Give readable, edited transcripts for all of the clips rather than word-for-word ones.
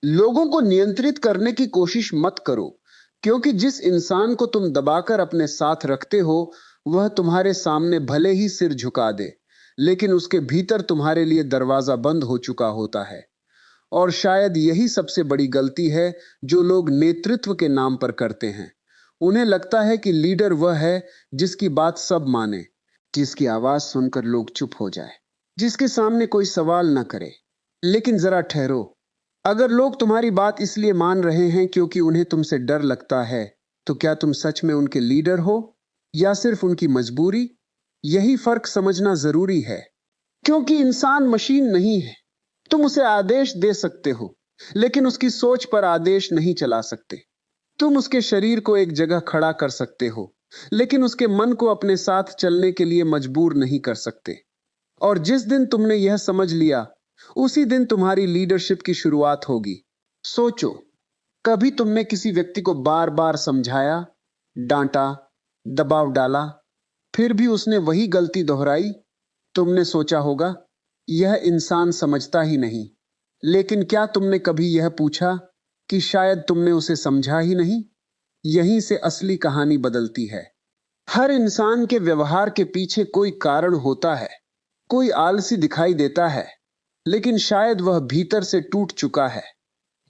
लोगों को नियंत्रित करने की कोशिश मत करो, क्योंकि जिस इंसान को तुम दबाकर अपने साथ रखते हो, वह तुम्हारे सामने भले ही सिर झुका दे, लेकिन उसके भीतर तुम्हारे लिए दरवाजा बंद हो चुका होता है। और शायद यही सबसे बड़ी गलती है जो लोग नेतृत्व के नाम पर करते हैं। उन्हें लगता है कि लीडर वह है जिसकी बात सब माने, जिसकी आवाज सुनकर लोग चुप हो जाए, जिसके सामने कोई सवाल न करे। लेकिन जरा ठहरो, अगर लोग तुम्हारी बात इसलिए मान रहे हैं क्योंकि उन्हें तुमसे डर लगता है, तो क्या तुम सच में उनके लीडर हो या सिर्फ उनकी मजबूरी? यही फर्क समझना जरूरी है, क्योंकि इंसान मशीन नहीं है। तुम उसे आदेश दे सकते हो, लेकिन उसकी सोच पर आदेश नहीं चला सकते। तुम उसके शरीर को एक जगह खड़ा कर सकते हो, लेकिन उसके मन को अपने साथ चलने के लिए मजबूर नहीं कर सकते। और जिस दिन तुमने यह समझ लिया, उसी दिन तुम्हारी लीडरशिप की शुरुआत होगी। सोचो, कभी तुमने किसी व्यक्ति को बार बार समझाया, डांटा, दबाव डाला, फिर भी उसने वही गलती दोहराई? तुमने सोचा होगा, यह इंसान समझता ही नहीं। लेकिन क्या तुमने कभी यह पूछा कि शायद तुमने उसे समझा ही नहीं? यहीं से असली कहानी बदलती है। हर इंसान के व्यवहार के पीछे कोई कारण होता है। कोई आलसी दिखाई देता है, लेकिन शायद वह भीतर से टूट चुका है।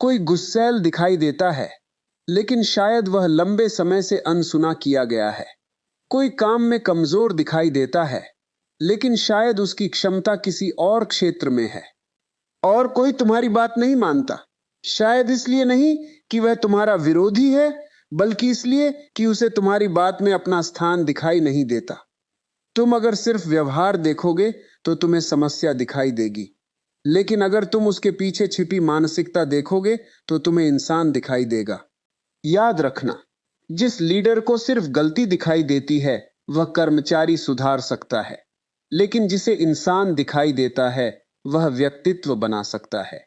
कोई गुस्सैल दिखाई देता है, लेकिन शायद वह लंबे समय से अनसुना किया गया है। कोई काम में कमजोर दिखाई देता है, लेकिन शायद उसकी क्षमता किसी और क्षेत्र में है। और कोई तुम्हारी बात नहीं मानता, शायद इसलिए नहीं कि वह तुम्हारा विरोधी है, बल्कि इसलिए कि उसे तुम्हारी बात में अपना स्थान दिखाई नहीं देता। तुम अगर सिर्फ व्यवहार देखोगे तो तुम्हें समस्या दिखाई देगी, लेकिन अगर तुम उसके पीछे छिपी मानसिकता देखोगे तो तुम्हें इंसान दिखाई देगा। याद रखना, जिस लीडर को सिर्फ गलती दिखाई देती है, वह कर्मचारी सुधार सकता है, लेकिन जिसे इंसान दिखाई देता है, वह व्यक्तित्व बना सकता है।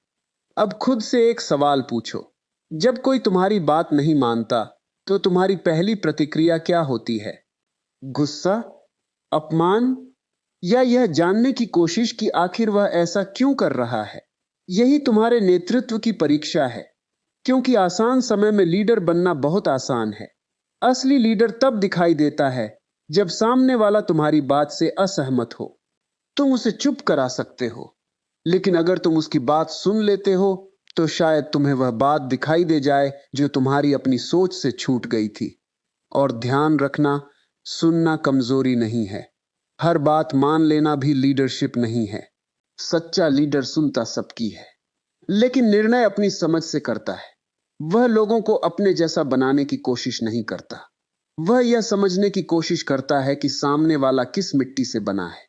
अब खुद से एक सवाल पूछो, जब कोई तुम्हारी बात नहीं मानता, तो तुम्हारी पहली प्रतिक्रिया क्या होती है? गुस्सा, अपमान, या यह जानने की कोशिश कि आखिर वह ऐसा क्यों कर रहा है? यही तुम्हारे नेतृत्व की परीक्षा है, क्योंकि आसान समय में लीडर बनना बहुत आसान है। असली लीडर तब दिखाई देता है जब सामने वाला तुम्हारी बात से असहमत हो। तुम उसे चुप करा सकते हो, लेकिन अगर तुम उसकी बात सुन लेते हो, तो शायद तुम्हें वह बात दिखाई दे जाए जो तुम्हारी अपनी सोच से छूट गई थी। और ध्यान रखना, सुनना कमजोरी नहीं है, हर बात मान लेना भी लीडरशिप नहीं है। सच्चा लीडर सुनता सबकी है, लेकिन निर्णय अपनी समझ से करता है। वह लोगों को अपने जैसा बनाने की कोशिश नहीं करता। वह यह समझने की कोशिश करता है कि सामने वाला किस मिट्टी से बना है।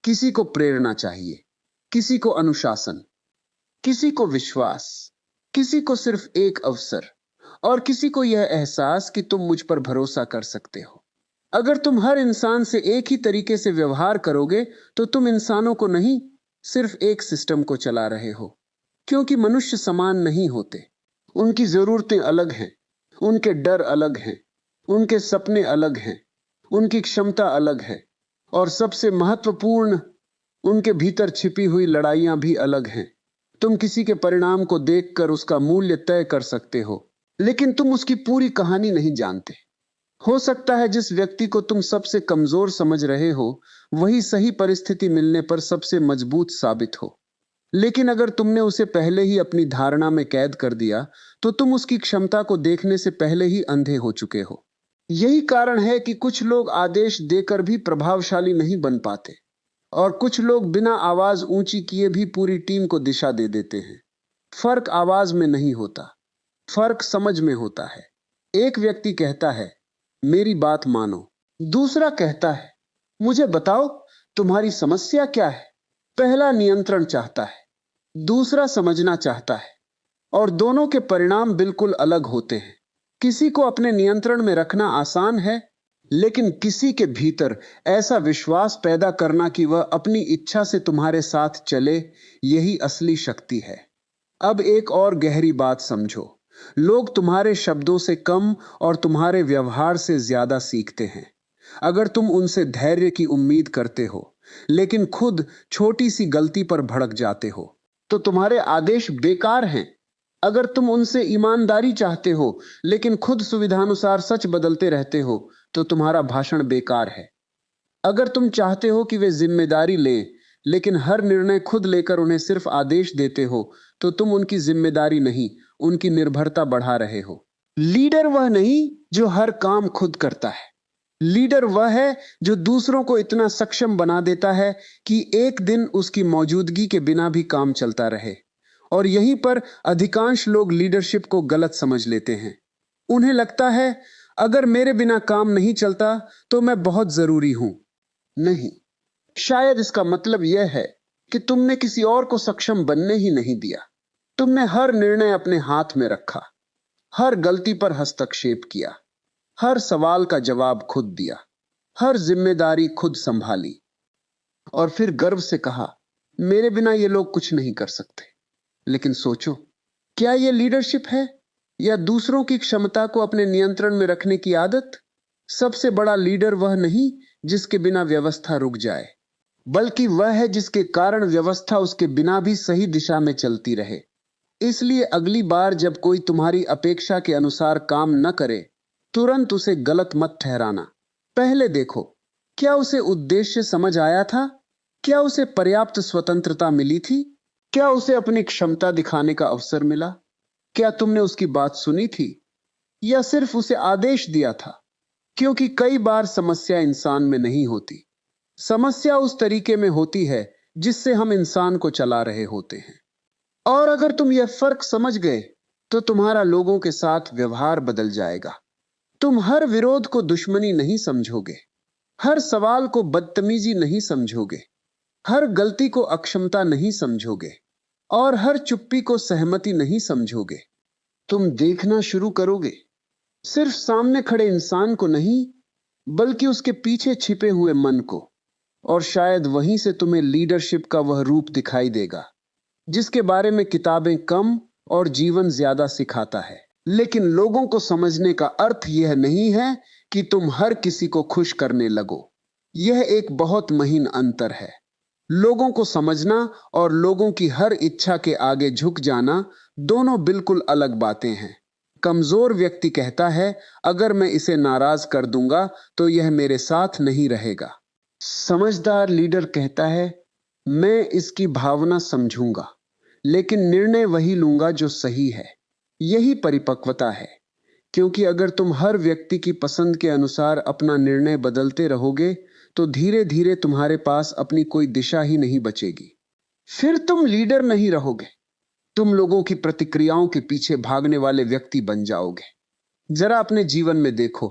किसी को प्रेरणा चाहिए, किसी को अनुशासन, किसी को विश्वास, किसी को सिर्फ एक अवसर, और किसी को यह एहसास कि तुम मुझ पर भरोसा कर सकते हो। अगर तुम हर इंसान से एक ही तरीके से व्यवहार करोगे, तो तुम इंसानों को नहीं, सिर्फ एक सिस्टम को चला रहे हो। क्योंकि मनुष्य समान नहीं होते, उनकी जरूरतें अलग हैं, उनके डर अलग हैं, उनके सपने अलग हैं, उनकी क्षमता अलग है, और सबसे महत्वपूर्ण, उनके भीतर छिपी हुई लड़ाइयां भी अलग हैं। तुम किसी के परिणाम को देखकर उसका मूल्य तय कर सकते हो, लेकिन तुम उसकी पूरी कहानी नहीं जानते। हो सकता है जिस व्यक्ति को तुम सबसे कमजोर समझ रहे हो, वही सही परिस्थिति मिलने पर सबसे मजबूत साबित हो। लेकिन अगर तुमने उसे पहले ही अपनी धारणा में कैद कर दिया, तो तुम उसकी क्षमता को देखने से पहले ही अंधे हो चुके हो। यही कारण है कि कुछ लोग आदेश देकर भी प्रभावशाली नहीं बन पाते, और कुछ लोग बिना आवाज ऊंची किए भी पूरी टीम को दिशा दे देते हैं। फर्क आवाज में नहीं होता, फर्क समझ में होता है। एक व्यक्ति कहता है, मेरी बात मानो। दूसरा कहता है, मुझे बताओ तुम्हारी समस्या क्या है। पहला नियंत्रण चाहता है, दूसरा समझना चाहता है, और दोनों के परिणाम बिल्कुल अलग होते हैं। किसी को अपने नियंत्रण में रखना आसान है, लेकिन किसी के भीतर ऐसा विश्वास पैदा करना कि वह अपनी इच्छा से तुम्हारे साथ चले, यही असली शक्ति है। अब एक और गहरी बात समझो, लोग तुम्हारे शब्दों से कम और तुम्हारे व्यवहार से ज्यादा सीखते हैं। अगर तुम उनसे धैर्य की उम्मीद करते हो, लेकिन खुद छोटी सी गलती पर भड़क जाते हो, तो तुम्हारे आदेश बेकार हैं। अगर तुम उनसे ईमानदारी चाहते हो लेकिन खुद सुविधानुसार सच बदलते रहते हो तो तुम्हारा भाषण बेकार है। अगर तुम चाहते हो कि वे जिम्मेदारी लें लेकिन हर निर्णय खुद लेकर उन्हें सिर्फ आदेश देते हो तो तुम उनकी जिम्मेदारी नहीं, उनकी निर्भरता बढ़ा रहे हो। लीडर वह नहीं जो हर काम खुद करता है। लीडर वह है जो दूसरों को इतना सक्षम बना देता है कि एक दिन उसकी मौजूदगी के बिना भी काम चलता रहे। और यहीं पर अधिकांश लोग लीडरशिप को गलत समझ लेते हैं। उन्हें लगता है अगर मेरे बिना काम नहीं चलता तो मैं बहुत जरूरी हूं। नहीं, शायद इसका मतलब यह है कि तुमने किसी और को सक्षम बनने ही नहीं दिया। तुमने हर निर्णय अपने हाथ में रखा, हर गलती पर हस्तक्षेप किया, हर सवाल का जवाब खुद दिया, हर जिम्मेदारी खुद संभाली और फिर गर्व से कहा मेरे बिना ये लोग कुछ नहीं कर सकते। लेकिन सोचो, क्या यह लीडरशिप है या दूसरों की क्षमता को अपने नियंत्रण में रखने की आदत? सबसे बड़ा लीडर वह नहीं जिसके बिना व्यवस्था रुक जाए, बल्कि वह है जिसके कारण व्यवस्था उसके बिना भी सही दिशा में चलती रहे। इसलिए अगली बार जब कोई तुम्हारी अपेक्षा के अनुसार काम न करे, तुरंत उसे गलत मत ठहराना। पहले देखो, क्या उसे उद्देश्य समझ आया था? क्या उसे पर्याप्त स्वतंत्रता मिली थी? क्या उसे अपनी क्षमता दिखाने का अवसर मिला? क्या तुमने उसकी बात सुनी थी या सिर्फ उसे आदेश दिया था? क्योंकि कई बार समस्या इंसान में नहीं होती, समस्या उस तरीके में होती है जिससे हम इंसान को चला रहे होते हैं। और अगर तुम यह फर्क समझ गए तो तुम्हारा लोगों के साथ व्यवहार बदल जाएगा। तुम हर विरोध को दुश्मनी नहीं समझोगे, हर सवाल को बदतमीजी नहीं समझोगे, हर गलती को अक्षमता नहीं समझोगे और हर चुप्पी को सहमति नहीं समझोगे। तुम देखना शुरू करोगे सिर्फ सामने खड़े इंसान को नहीं, बल्कि उसके पीछे छिपे हुए मन को। और शायद वहीं से तुम्हें लीडरशिप का वह रूप दिखाई देगा जिसके बारे में किताबें कम और जीवन ज्यादा सिखाता है। लेकिन लोगों को समझने का अर्थ यह नहीं है कि तुम हर किसी को खुश करने लगो। यह एक बहुत महीन अंतर है। लोगों को समझना और लोगों की हर इच्छा के आगे झुक जाना दोनों बिल्कुल अलग बातें हैं। कमजोर व्यक्ति कहता है अगर मैं इसे नाराज कर दूंगा तो यह मेरे साथ नहीं रहेगा। समझदार लीडर कहता है मैं इसकी भावना समझूंगा लेकिन निर्णय वही लूंगा जो सही है। यही परिपक्वता है, क्योंकि अगर तुम हर व्यक्ति की पसंद के अनुसार अपना निर्णय बदलते रहोगे तो धीरे धीरे तुम्हारे पास अपनी कोई दिशा ही नहीं बचेगी। फिर तुम लीडर नहीं रहोगे, तुम लोगों की प्रतिक्रियाओं के पीछे भागने वाले व्यक्ति बन जाओगे। जरा अपने जीवन में देखो,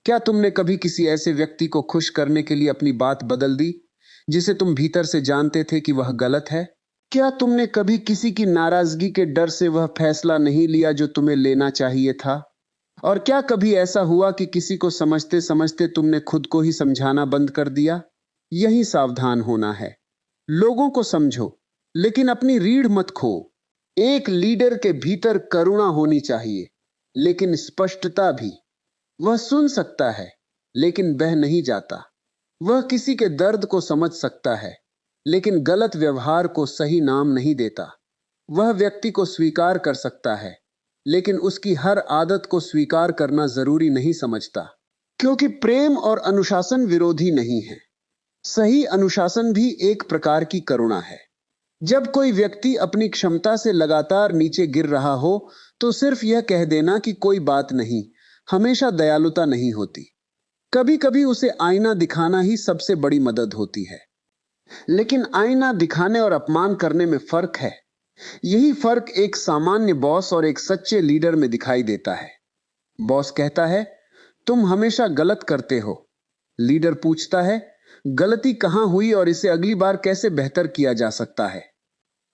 क्या तुमने कभी किसी ऐसे व्यक्ति को खुश करने के लिए अपनी बात बदल दी जिसे तुम भीतर से जानते थे कि वह गलत है? क्या तुमने कभी किसी की नाराजगी के डर से वह फैसला नहीं लिया जो तुम्हें लेना चाहिए था? और क्या कभी ऐसा हुआ कि किसी को समझते समझते तुमने खुद को ही समझाना बंद कर दिया? यही सावधान होना है। लोगों को समझो लेकिन अपनी रीढ़ मत खो। एक लीडर के भीतर करुणा होनी चाहिए लेकिन स्पष्टता भी। वह सुन सकता है लेकिन बह नहीं जाता। वह किसी के दर्द को समझ सकता है लेकिन गलत व्यवहार को सही नाम नहीं देता। वह व्यक्ति को स्वीकार कर सकता है लेकिन उसकी हर आदत को स्वीकार करना जरूरी नहीं समझता। क्योंकि प्रेम और अनुशासन विरोधी नहीं है। सही अनुशासन भी एक प्रकार की करुणा है। जब कोई व्यक्ति अपनी क्षमता से लगातार नीचे गिर रहा हो तो सिर्फ यह कह देना कि कोई बात नहीं हमेशा दयालुता नहीं होती। कभी कभी उसे आईना दिखाना ही सबसे बड़ी मदद होती है। लेकिन आईना दिखाने और अपमान करने में फर्क है। यही फर्क एक सामान्य बॉस और एक सच्चे लीडर में दिखाई देता है। बॉस कहता है तुम हमेशा गलत करते हो। लीडर पूछता है गलती कहां हुई और इसे अगली बार कैसे बेहतर किया जा सकता है।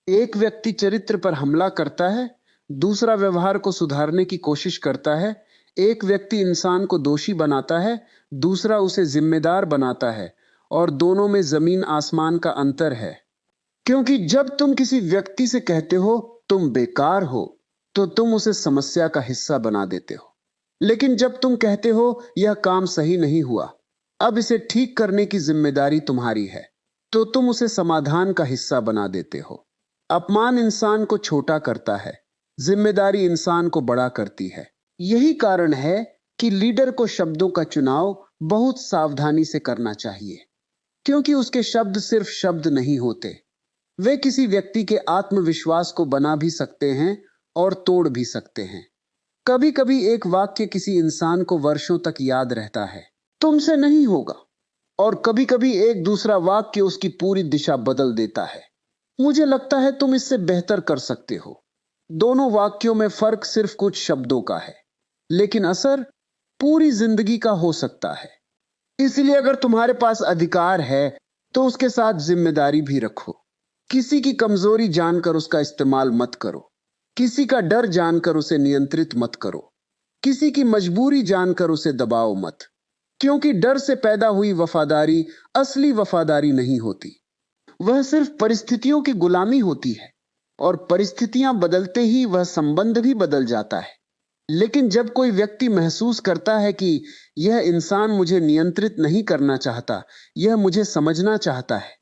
एक व्यक्ति चरित्र पर हमला करता है, दूसरा व्यवहार को सुधारने की कोशिश करता है। एक व्यक्ति इंसान को दोषी बनाता है, दूसरा उसे जिम्मेदार बनाता है और दोनों में जमीन आसमान का अंतर है। क्योंकि जब तुम किसी व्यक्ति से कहते हो तुम बेकार हो तो तुम उसे समस्या का हिस्सा बना देते हो। लेकिन जब तुम कहते हो यह काम सही नहीं हुआ, अब इसे ठीक करने की जिम्मेदारी तुम्हारी है, तो तुम उसे समाधान का हिस्सा बना देते हो। अपमान इंसान को छोटा करता है, जिम्मेदारी इंसान को बड़ा करती है। यही कारण है कि लीडर को शब्दों का चुनाव बहुत सावधानी से करना चाहिए, क्योंकि उसके शब्द सिर्फ शब्द नहीं होते, वे किसी व्यक्ति के आत्मविश्वास को बना भी सकते हैं और तोड़ भी सकते हैं। कभी कभी एक वाक्य किसी इंसान को वर्षों तक याद रहता है, तुमसे नहीं होगा, और कभी कभी एक दूसरा वाक्य उसकी पूरी दिशा बदल देता है। मुझे लगता है तुम इससे बेहतर कर सकते हो। दोनों वाक्यों में फर्क सिर्फ कुछ शब्दों का है, लेकिन असर पूरी जिंदगी का हो सकता है। इसलिए अगर तुम्हारे पास अधिकार है तो उसके साथ जिम्मेदारी भी रखो। किसी की कमजोरी जानकर उसका इस्तेमाल मत करो। किसी का डर जानकर उसे नियंत्रित मत करो। किसी की मजबूरी जानकर उसे दबाओ मत, क्योंकि डर से पैदा हुई वफादारी असली वफादारी नहीं होती। वह सिर्फ परिस्थितियों की गुलामी होती है, और परिस्थितियां बदलते ही वह संबंध भी बदल जाता है। लेकिन जब कोई व्यक्ति महसूस करता है कि यह इंसान मुझे नियंत्रित नहीं करना चाहता, यह मुझे समझना चाहता है,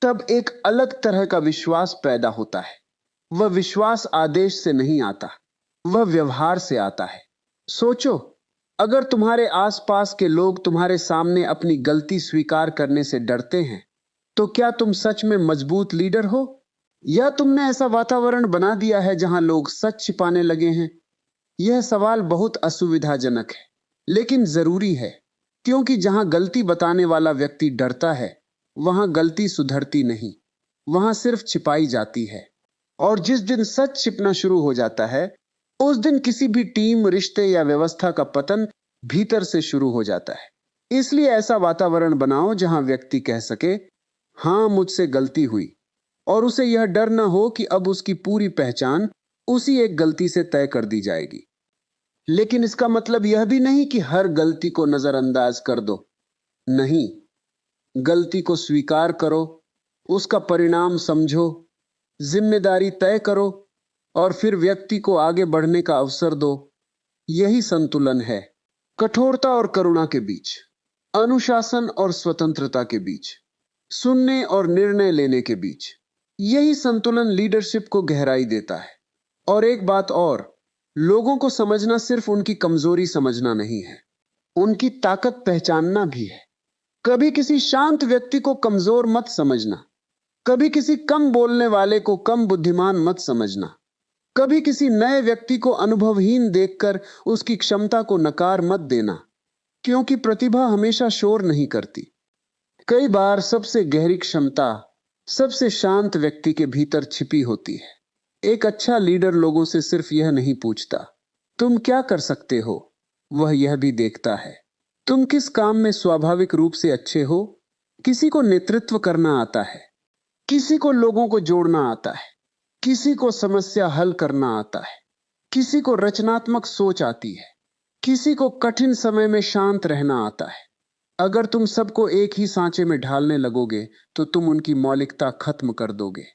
तब एक अलग तरह का विश्वास पैदा होता है। वह विश्वास आदेश से नहीं आता, वह व्यवहार से आता है। सोचो, अगर तुम्हारे आसपास के लोग तुम्हारे सामने अपनी गलती स्वीकार करने से डरते हैं, तो क्या तुम सच में मजबूत लीडर हो, या तुमने ऐसा वातावरण बना दिया है जहां लोग सच छिपाने लगे हैं? यह सवाल बहुत असुविधाजनक है, लेकिन जरूरी है, क्योंकि जहां गलती बताने वाला व्यक्ति डरता है, वहां गलती सुधरती नहीं, वहां सिर्फ छिपाई जाती है। और जिस दिन सच छिपना शुरू हो जाता है, उस दिन किसी भी टीम, रिश्ते या व्यवस्था का पतन भीतर से शुरू हो जाता है। इसलिए ऐसा वातावरण बनाओ जहां व्यक्ति कह सके, हां, मुझसे गलती हुई, और उसे यह डर न हो कि अब उसकी पूरी पहचान उसी एक गलती से तय कर दी जाएगी। लेकिन इसका मतलब यह भी नहीं कि हर गलती को नजरअंदाज कर दो। नहीं, गलती को स्वीकार करो, उसका परिणाम समझो, जिम्मेदारी तय करो, और फिर व्यक्ति को आगे बढ़ने का अवसर दो। यही संतुलन है, कठोरता और करुणा के बीच, अनुशासन और स्वतंत्रता के बीच, सुनने और निर्णय लेने के बीच। यही संतुलन लीडरशिप को गहराई देता है। और एक बात और, लोगों को समझना सिर्फ उनकी कमजोरी समझना नहीं है, उनकी ताकत पहचानना भी है। कभी किसी शांत व्यक्ति को कमजोर मत समझना, कभी किसी कम बोलने वाले को कम बुद्धिमान मत समझना, कभी किसी नए व्यक्ति को अनुभवहीन देखकर उसकी क्षमता को नकार मत देना, क्योंकि प्रतिभा हमेशा शोर नहीं करती। कई बार सबसे गहरी क्षमता सबसे शांत व्यक्ति के भीतर छिपी होती है। एक अच्छा लीडर लोगों से सिर्फ यह नहीं पूछता, तुम क्या कर सकते हो, वह यह भी देखता है, तुम किस काम में स्वाभाविक रूप से अच्छे हो। किसी को नेतृत्व करना आता है, किसी को लोगों को जोड़ना आता है, किसी को समस्या हल करना आता है, किसी को रचनात्मक सोच आती है, किसी को कठिन समय में शांत रहना आता है। अगर तुम सबको एक ही सांचे में ढालने लगोगे, तो तुम उनकी मौलिकता खत्म कर दोगे।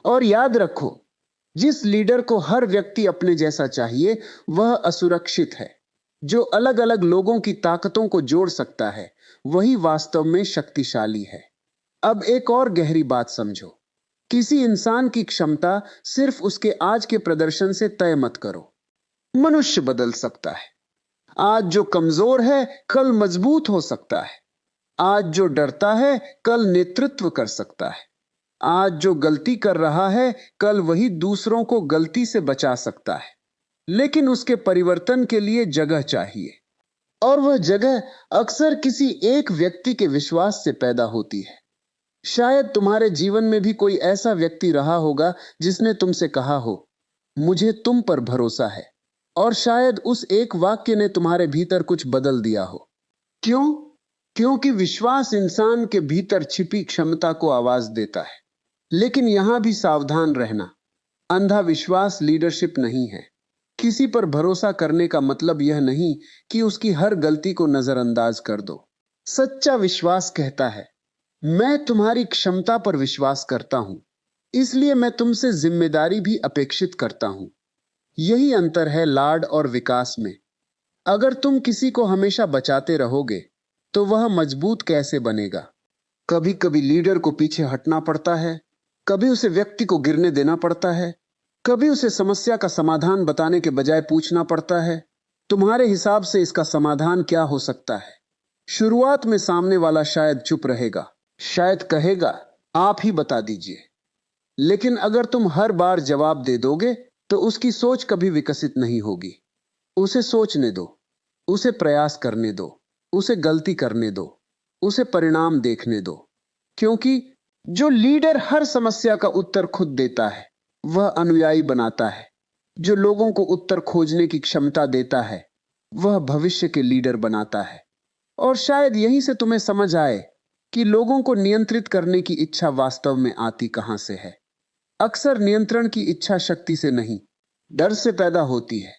और याद रखो, जिस लीडर को हर व्यक्ति अपने जैसा चाहिए, वह असुरक्षित है। जो अलग अलग लोगों की ताकतों को जोड़ सकता है, वही वास्तव में शक्तिशाली है। अब एक और गहरी बात समझो, किसी इंसान की क्षमता सिर्फ उसके आज के प्रदर्शन से तय मत करो। मनुष्य बदल सकता है। आज जो कमजोर है, कल मजबूत हो सकता है। आज जो डरता है, कल नेतृत्व कर सकता है। आज जो गलती कर रहा है, कल वही दूसरों को गलती से बचा सकता है। लेकिन उसके परिवर्तन के लिए जगह चाहिए, और वह जगह अक्सर किसी एक व्यक्ति के विश्वास से पैदा होती है। शायद तुम्हारे जीवन में भी कोई ऐसा व्यक्ति रहा होगा जिसने तुमसे कहा हो, मुझे तुम पर भरोसा है, और शायद उस एक वाक्य ने तुम्हारे भीतर कुछ बदल दिया हो। क्यों? क्योंकि विश्वास इंसान के भीतर छिपी क्षमता को आवाज देता है। लेकिन यहां भी सावधान रहना, अंधा विश्वास लीडरशिप नहीं है। किसी पर भरोसा करने का मतलब यह नहीं कि उसकी हर गलती को नजरअंदाज कर दो। सच्चा विश्वास कहता है, मैं तुम्हारी क्षमता पर विश्वास करता हूं, इसलिए मैं तुमसे जिम्मेदारी भी अपेक्षित करता हूं। यही अंतर है लाड और विकास में। अगर तुम किसी को हमेशा बचाते रहोगे, तो वह मजबूत कैसे बनेगा? कभी कभी लीडर को पीछे हटना पड़ता है, कभी उसे व्यक्ति को गिरने देना पड़ता है, कभी उसे समस्या का समाधान बताने के बजाय पूछना पड़ता है, तुम्हारे हिसाब से इसका समाधान क्या हो सकता है? शुरुआत में सामने वाला शायद चुप रहेगा, शायद कहेगा, आप ही बता दीजिए। लेकिन अगर तुम हर बार जवाब दे दोगे, तो उसकी सोच कभी विकसित नहीं होगी। उसे सोचने दो, उसे प्रयास करने दो, उसे गलती करने दो, उसे परिणाम देखने दो। क्योंकि जो लीडर हर समस्या का उत्तर खुद देता है, वह अनुयायी बनाता है। जो लोगों को उत्तर खोजने की क्षमता देता है, वह भविष्य के लीडर बनाता है। और शायद यहीं से तुम्हें समझ आए कि लोगों को नियंत्रित करने की इच्छा वास्तव में आती कहां से है। अक्सर नियंत्रण की इच्छा शक्ति से नहीं, डर से पैदा होती है।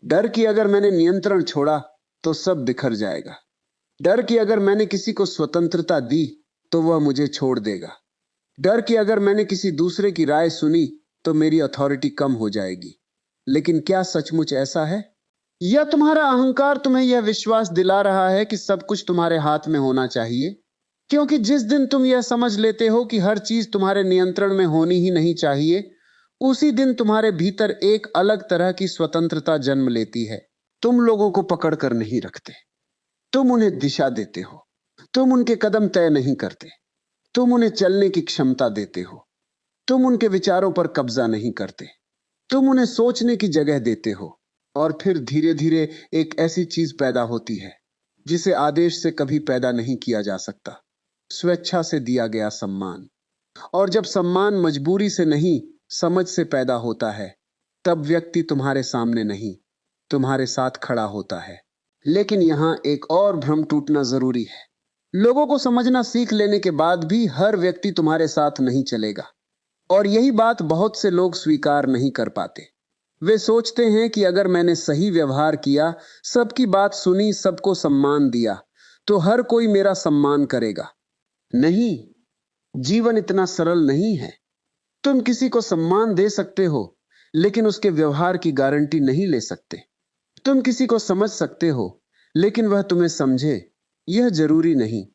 डर कि अगर मैंने नियंत्रण छोड़ा तो सब बिखर जाएगा। डर कि अगर मैंने किसी को स्वतंत्रता दी तो वह मुझे छोड़ देगा। डर कि अगर मैंने किसी दूसरे की राय सुनी तो मेरी अथॉरिटी कम हो जाएगी। लेकिन क्या सचमुच ऐसा है? या तुम्हारा अहंकार तुम्हें यह विश्वास दिला रहा है कि सब कुछ तुम्हारे हाथ में होना चाहिए? क्योंकि जिस दिन तुम यह समझ लेते हो कि हर चीज तुम्हारे नियंत्रण में होनी ही नहीं चाहिए, उसी दिन तुम्हारे भीतर एक अलग तरह की स्वतंत्रता जन्म लेती है। तुम लोगों को पकड़ कर नहीं रखते, तुम उन्हें दिशा देते हो। तुम उनके कदम तय नहीं करते, तुम उन्हें चलने की क्षमता देते हो। तुम उनके विचारों पर कब्जा नहीं करते, तुम उन्हें सोचने की जगह देते हो। और फिर धीरे धीरे एक ऐसी चीज पैदा होती है जिसे आदेश से कभी पैदा नहीं किया जा सकता, स्वेच्छा से दिया गया सम्मान। और जब सम्मान मजबूरी से नहीं, समझ से पैदा होता है, तब व्यक्ति तुम्हारे सामने नहीं, तुम्हारे साथ खड़ा होता है। लेकिन यहां एक और भ्रम टूटना जरूरी है। लोगों को समझना सीख लेने के बाद भी हर व्यक्ति तुम्हारे साथ नहीं चलेगा। और यही बात बहुत से लोग स्वीकार नहीं कर पाते। वे सोचते हैं कि अगर मैंने सही व्यवहार किया, सबकी बात सुनी, सबको सम्मान दिया, तो हर कोई मेरा सम्मान करेगा। नहीं, जीवन इतना सरल नहीं है। तुम किसी को सम्मान दे सकते हो, लेकिन उसके व्यवहार की गारंटी नहीं ले सकते। तुम किसी को समझ सकते हो, लेकिन वह तुम्हें समझे, यह जरूरी नहीं।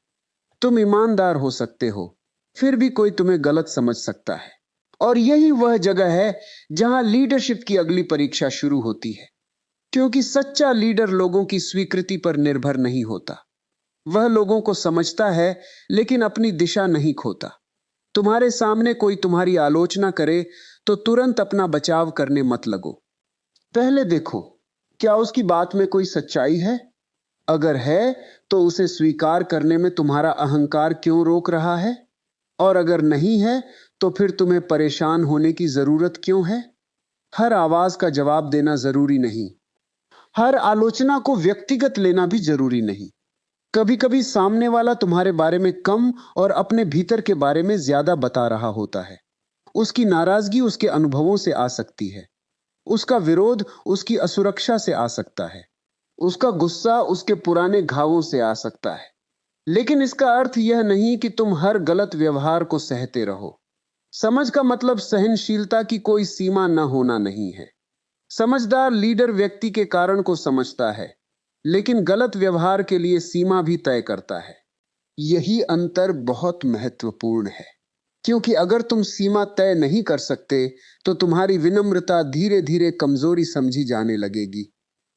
तुम ईमानदार हो सकते हो, फिर भी कोई तुम्हें गलत समझ सकता है। और यही वह जगह है जहां लीडरशिप की अगली परीक्षा शुरू होती है। क्योंकि सच्चा लीडर लोगों की स्वीकृति पर निर्भर नहीं होता। वह लोगों को समझता है, लेकिन अपनी दिशा नहीं खोता। तुम्हारे सामने कोई तुम्हारी आलोचना करे तो तुरंत अपना बचाव करने मत लगो। पहले देखो, क्या उसकी बात में कोई सच्चाई है? अगर है, तो उसे स्वीकार करने में तुम्हारा अहंकार क्यों रोक रहा है? और अगर नहीं है, तो फिर तुम्हें परेशान होने की जरूरत क्यों है? हर आवाज का जवाब देना जरूरी नहीं, हर आलोचना को व्यक्तिगत लेना भी जरूरी नहीं। कभी कभी सामने वाला तुम्हारे बारे में कम और अपने भीतर के बारे में ज्यादा बता रहा होता है। उसकी नाराजगी उसके अनुभवों से आ सकती है, उसका विरोध उसकी असुरक्षा से आ सकता है, उसका गुस्सा उसके पुराने घावों से आ सकता है। लेकिन इसका अर्थ यह नहीं कि तुम हर गलत व्यवहार को सहते रहो। समझ का मतलब सहनशीलता की कोई सीमा न होना नहीं है। समझदार लीडर व्यक्ति के कारण को समझता है, लेकिन गलत व्यवहार के लिए सीमा भी तय करता है। यही अंतर बहुत महत्वपूर्ण है। क्योंकि अगर तुम सीमा तय नहीं कर सकते, तो तुम्हारी विनम्रता धीरे धीरे कमजोरी समझी जाने लगेगी।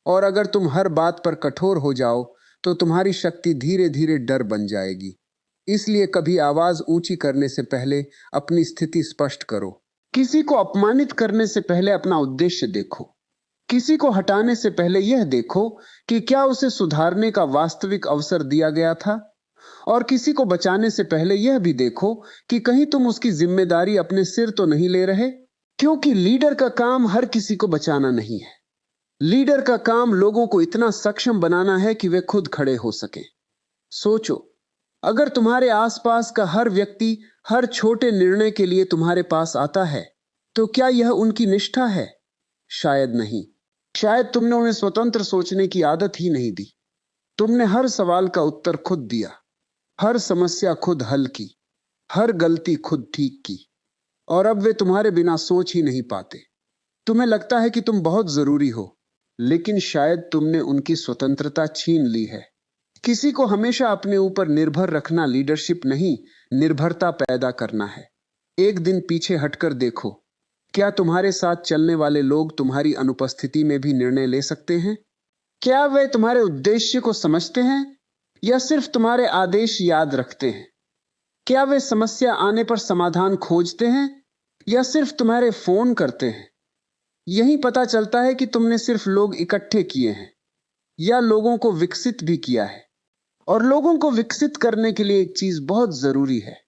और अगर तुम हर बात पर कठोर हो जाओ, तो तुम्हारी शक्ति धीरे धीरे डर बन जाएगी। इसलिए कभी आवाज ऊंची करने से पहले अपनी स्थिति स्पष्ट करो। किसी को अपमानित करने से पहले अपना उद्देश्य देखो। किसी को हटाने से पहले यह देखो कि क्या उसे सुधारने का वास्तविक अवसर दिया गया था। और किसी को बचाने से पहले यह भी देखो कि कहीं तुम उसकी जिम्मेदारी अपने सिर तो नहीं ले रहे। क्योंकि लीडर का काम हर किसी को बचाना नहीं है। लीडर का काम लोगों को इतना सक्षम बनाना है कि वे खुद खड़े हो सकें। सोचो, अगर तुम्हारे आसपास का हर व्यक्ति हर छोटे निर्णय के लिए तुम्हारे पास आता है, तो क्या यह उनकी निष्ठा है? शायद नहीं। शायद तुमने उन्हें स्वतंत्र सोचने की आदत ही नहीं दी। तुमने हर सवाल का उत्तर खुद दिया, हर समस्या खुद हल की, हर गलती खुद ठीक की। और अब वे तुम्हारे बिना सोच ही नहीं पाते। तुम्हें लगता है कि तुम बहुत जरूरी हो, लेकिन शायद तुमने उनकी स्वतंत्रता छीन ली है। किसी को हमेशा अपने ऊपर निर्भर रखना लीडरशिप नहीं, निर्भरता पैदा करना है। एक दिन पीछे हटकर देखो, क्या तुम्हारे साथ चलने वाले लोग तुम्हारी अनुपस्थिति में भी निर्णय ले सकते हैं? क्या वे तुम्हारे उद्देश्य को समझते हैं या सिर्फ तुम्हारे आदेश याद रखते हैं? क्या वे समस्या आने पर समाधान खोजते हैं या सिर्फ तुम्हारे फोन करते हैं? यही पता चलता है कि तुमने सिर्फ लोग इकट्ठे किए हैं या लोगों को विकसित भी किया है। और लोगों को विकसित करने के लिए एक चीज बहुत जरूरी है,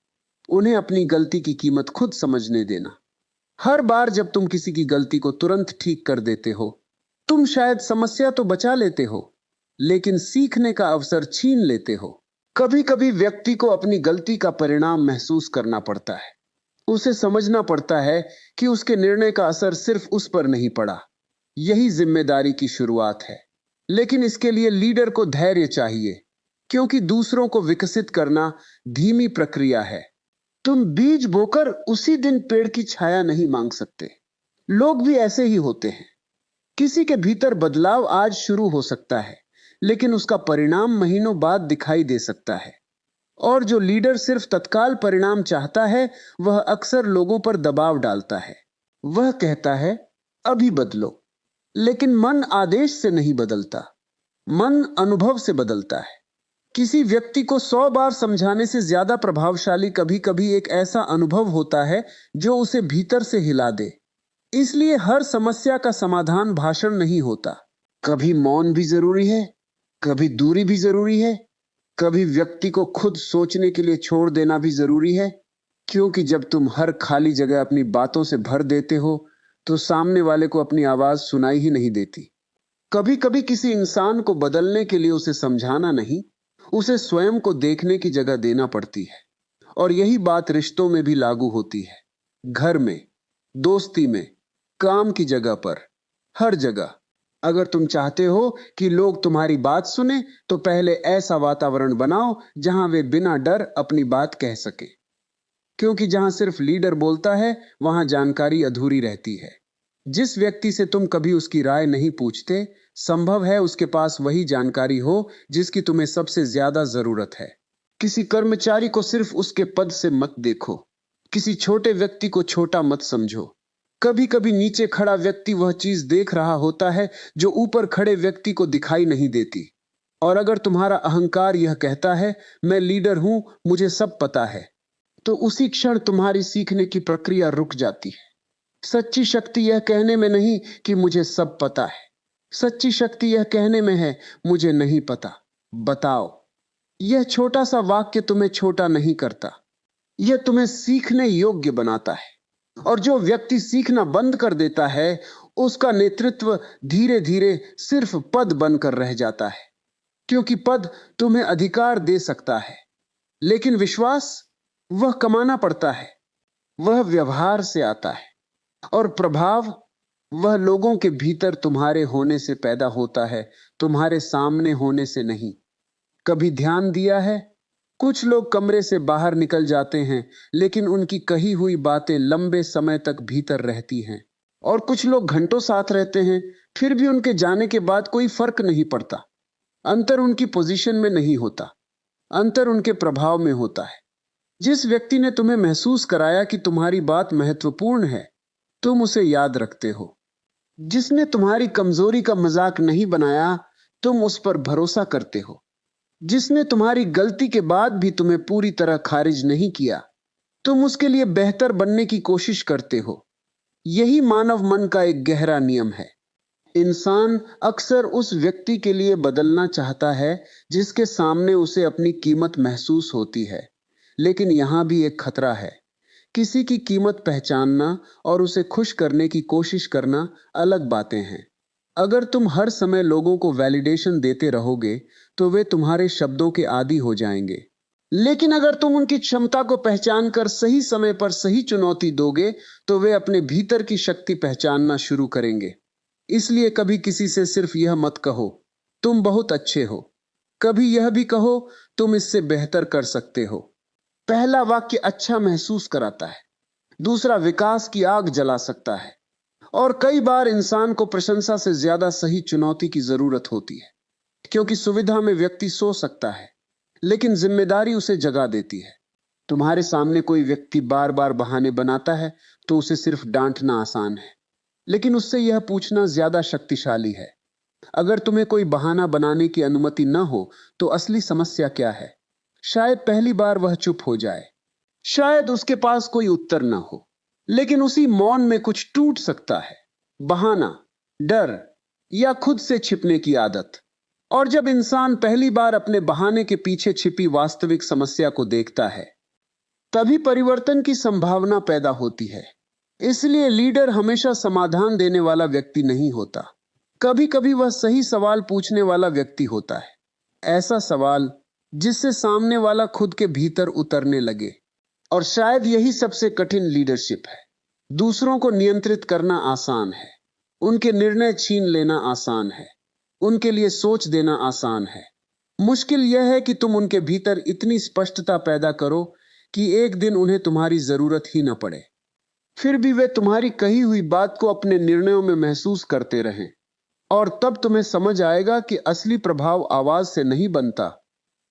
उन्हें अपनी गलती की कीमत खुद समझने देना। हर बार जब तुम किसी की गलती को तुरंत ठीक कर देते हो, तुम शायद समस्या तो बचा लेते हो, लेकिन सीखने का अवसर छीन लेते हो। कभी कभी व्यक्ति को अपनी गलती का परिणाम महसूस करना पड़ता है। उसे समझना पड़ता है कि उसके निर्णय का असर सिर्फ उस पर नहीं पड़ा। यही जिम्मेदारी की शुरुआत है। लेकिन इसके लिए लीडर को धैर्य चाहिए, क्योंकि दूसरों को विकसित करना धीमी प्रक्रिया है। तुम बीज बोकर उसी दिन पेड़ की छाया नहीं मांग सकते। लोग भी ऐसे ही होते हैं। किसी के भीतर बदलाव आज शुरू हो सकता है, लेकिन उसका परिणाम महीनों बाद दिखाई दे सकता है। और जो लीडर सिर्फ तत्काल परिणाम चाहता है, वह अक्सर लोगों पर दबाव डालता है। वह कहता है, अभी बदलो। लेकिन मन आदेश से नहीं बदलता, मन अनुभव से बदलता है। किसी व्यक्ति को 100 बार समझाने से ज्यादा प्रभावशाली कभी कभी एक ऐसा अनुभव होता है जो उसे भीतर से हिला दे। इसलिए हर समस्या का समाधान भाषण नहीं होता। कभी मौन भी जरूरी है, कभी दूरी भी जरूरी है, कभी व्यक्ति को खुद सोचने के लिए छोड़ देना भी जरूरी है। क्योंकि जब तुम हर खाली जगह अपनी बातों से भर देते हो, तो सामने वाले को अपनी आवाज सुनाई ही नहीं देती। कभी कभी किसी इंसान को बदलने के लिए उसे समझाना नहीं, उसे स्वयं को देखने की जगह देना पड़ती है। और यही बात रिश्तों में भी लागू होती है। घर में, दोस्ती में, काम की जगह पर, हर जगह। अगर तुम चाहते हो कि लोग तुम्हारी बात सुने, तो पहले ऐसा वातावरण बनाओ जहां वे बिना डर अपनी बात कह सके। क्योंकि जहां सिर्फ लीडर बोलता है, वहां जानकारी अधूरी रहती है। जिस व्यक्ति से तुम कभी उसकी राय नहीं पूछते, संभव है उसके पास वही जानकारी हो जिसकी तुम्हें सबसे ज्यादा जरूरत है। किसी कर्मचारी को सिर्फ उसके पद से मत देखो। किसी छोटे व्यक्ति को छोटा मत समझो। कभी कभी नीचे खड़ा व्यक्ति वह चीज देख रहा होता है जो ऊपर खड़े व्यक्ति को दिखाई नहीं देती। और अगर तुम्हारा अहंकार यह कहता है, मैं लीडर हूं, मुझे सब पता है, तो उसी क्षण तुम्हारी सीखने की प्रक्रिया रुक जाती है। सच्ची शक्ति यह कहने में नहीं कि मुझे सब पता है। सच्ची शक्ति यह कहने में है, मुझे नहीं पता, बताओ। यह छोटा सा वाक्य तुम्हें छोटा नहीं करता, यह तुम्हें सीखने योग्य बनाता है। और जो व्यक्ति सीखना बंद कर देता है, उसका नेतृत्व धीरे धीरे सिर्फ पद बनकर रह जाता है। क्योंकि पद तुम्हें अधिकार दे सकता है, लेकिन विश्वास वह कमाना पड़ता है। वह व्यवहार से आता है। और प्रभाव वह लोगों के भीतर तुम्हारे होने से पैदा होता है, तुम्हारे सामने होने से नहीं। कभी ध्यान दिया है, कुछ लोग कमरे से बाहर निकल जाते हैं, लेकिन उनकी कही हुई बातें लंबे समय तक भीतर रहती हैं। और कुछ लोग घंटों साथ रहते हैं, फिर भी उनके जाने के बाद कोई फर्क नहीं पड़ता। अंतर उनकी पोजीशन में नहीं होता, अंतर उनके प्रभाव में होता है। जिस व्यक्ति ने तुम्हें महसूस कराया कि तुम्हारी बात महत्वपूर्ण है, तुम उसे याद रखते हो। जिसने तुम्हारी कमजोरी का मजाक नहीं बनाया, तुम उस पर भरोसा करते हो। जिसने तुम्हारी गलती के बाद भी तुम्हें पूरी तरह खारिज नहीं किया, तुम उसके लिए बेहतर बनने की कोशिश करते हो। यही मानव मन का एक गहरा नियम है। इंसान अक्सर उस व्यक्ति के लिए बदलना चाहता है जिसके सामने उसे अपनी कीमत महसूस होती है। लेकिन यहां भी एक खतरा है। किसी की कीमत पहचानना और उसे खुश करने की कोशिश करना अलग बातें हैं। अगर तुम हर समय लोगों को वैलिडेशन देते रहोगे, तो वे तुम्हारे शब्दों के आदी हो जाएंगे। लेकिन अगर तुम उनकी क्षमता को पहचान कर सही समय पर सही चुनौती दोगे, तो वे अपने भीतर की शक्ति पहचानना शुरू करेंगे। इसलिए कभी किसी से सिर्फ यह मत कहो, तुम बहुत अच्छे हो। कभी यह भी कहो, तुम इससे बेहतर कर सकते हो। पहला वाक्य अच्छा महसूस कराता है, दूसरा विकास की आग जला सकता है। और कई बार इंसान को प्रशंसा से ज्यादा सही चुनौती की जरूरत होती है। क्योंकि सुविधा में व्यक्ति सो सकता है, लेकिन जिम्मेदारी उसे जगा देती है। तुम्हारे सामने कोई व्यक्ति बार बार बहाने बनाता है, तो उसे सिर्फ डांटना आसान है, लेकिन उससे यह पूछना ज्यादा शक्तिशाली है। अगर तुम्हें कोई बहाना बनाने की अनुमति न हो तो असली समस्या क्या है? शायद पहली बार वह चुप हो जाए, शायद उसके पास कोई उत्तर न हो, लेकिन उसी मौन में कुछ टूट सकता है। बहाना, डर या खुद से छिपने की आदत। और जब इंसान पहली बार अपने बहाने के पीछे छिपी वास्तविक समस्या को देखता है, तभी परिवर्तन की संभावना पैदा होती है। इसलिए लीडर हमेशा समाधान देने वाला व्यक्ति नहीं होता। कभी कभी वह सही सवाल पूछने वाला व्यक्ति होता है, ऐसा सवाल जिससे सामने वाला खुद के भीतर उतरने लगे। और शायद यही सबसे कठिन लीडरशिप है। दूसरों को नियंत्रित करना आसान है, उनके निर्णय छीन लेना आसान है, उनके लिए सोच देना आसान है। मुश्किल यह है कि तुम उनके भीतर इतनी स्पष्टता पैदा करो कि एक दिन उन्हें तुम्हारी जरूरत ही न पड़े, फिर भी वे तुम्हारी कही हुई बात को अपने निर्णयों में महसूस करते रहें। और तब तुम्हें समझ आएगा कि असली प्रभाव आवाज से नहीं बनता,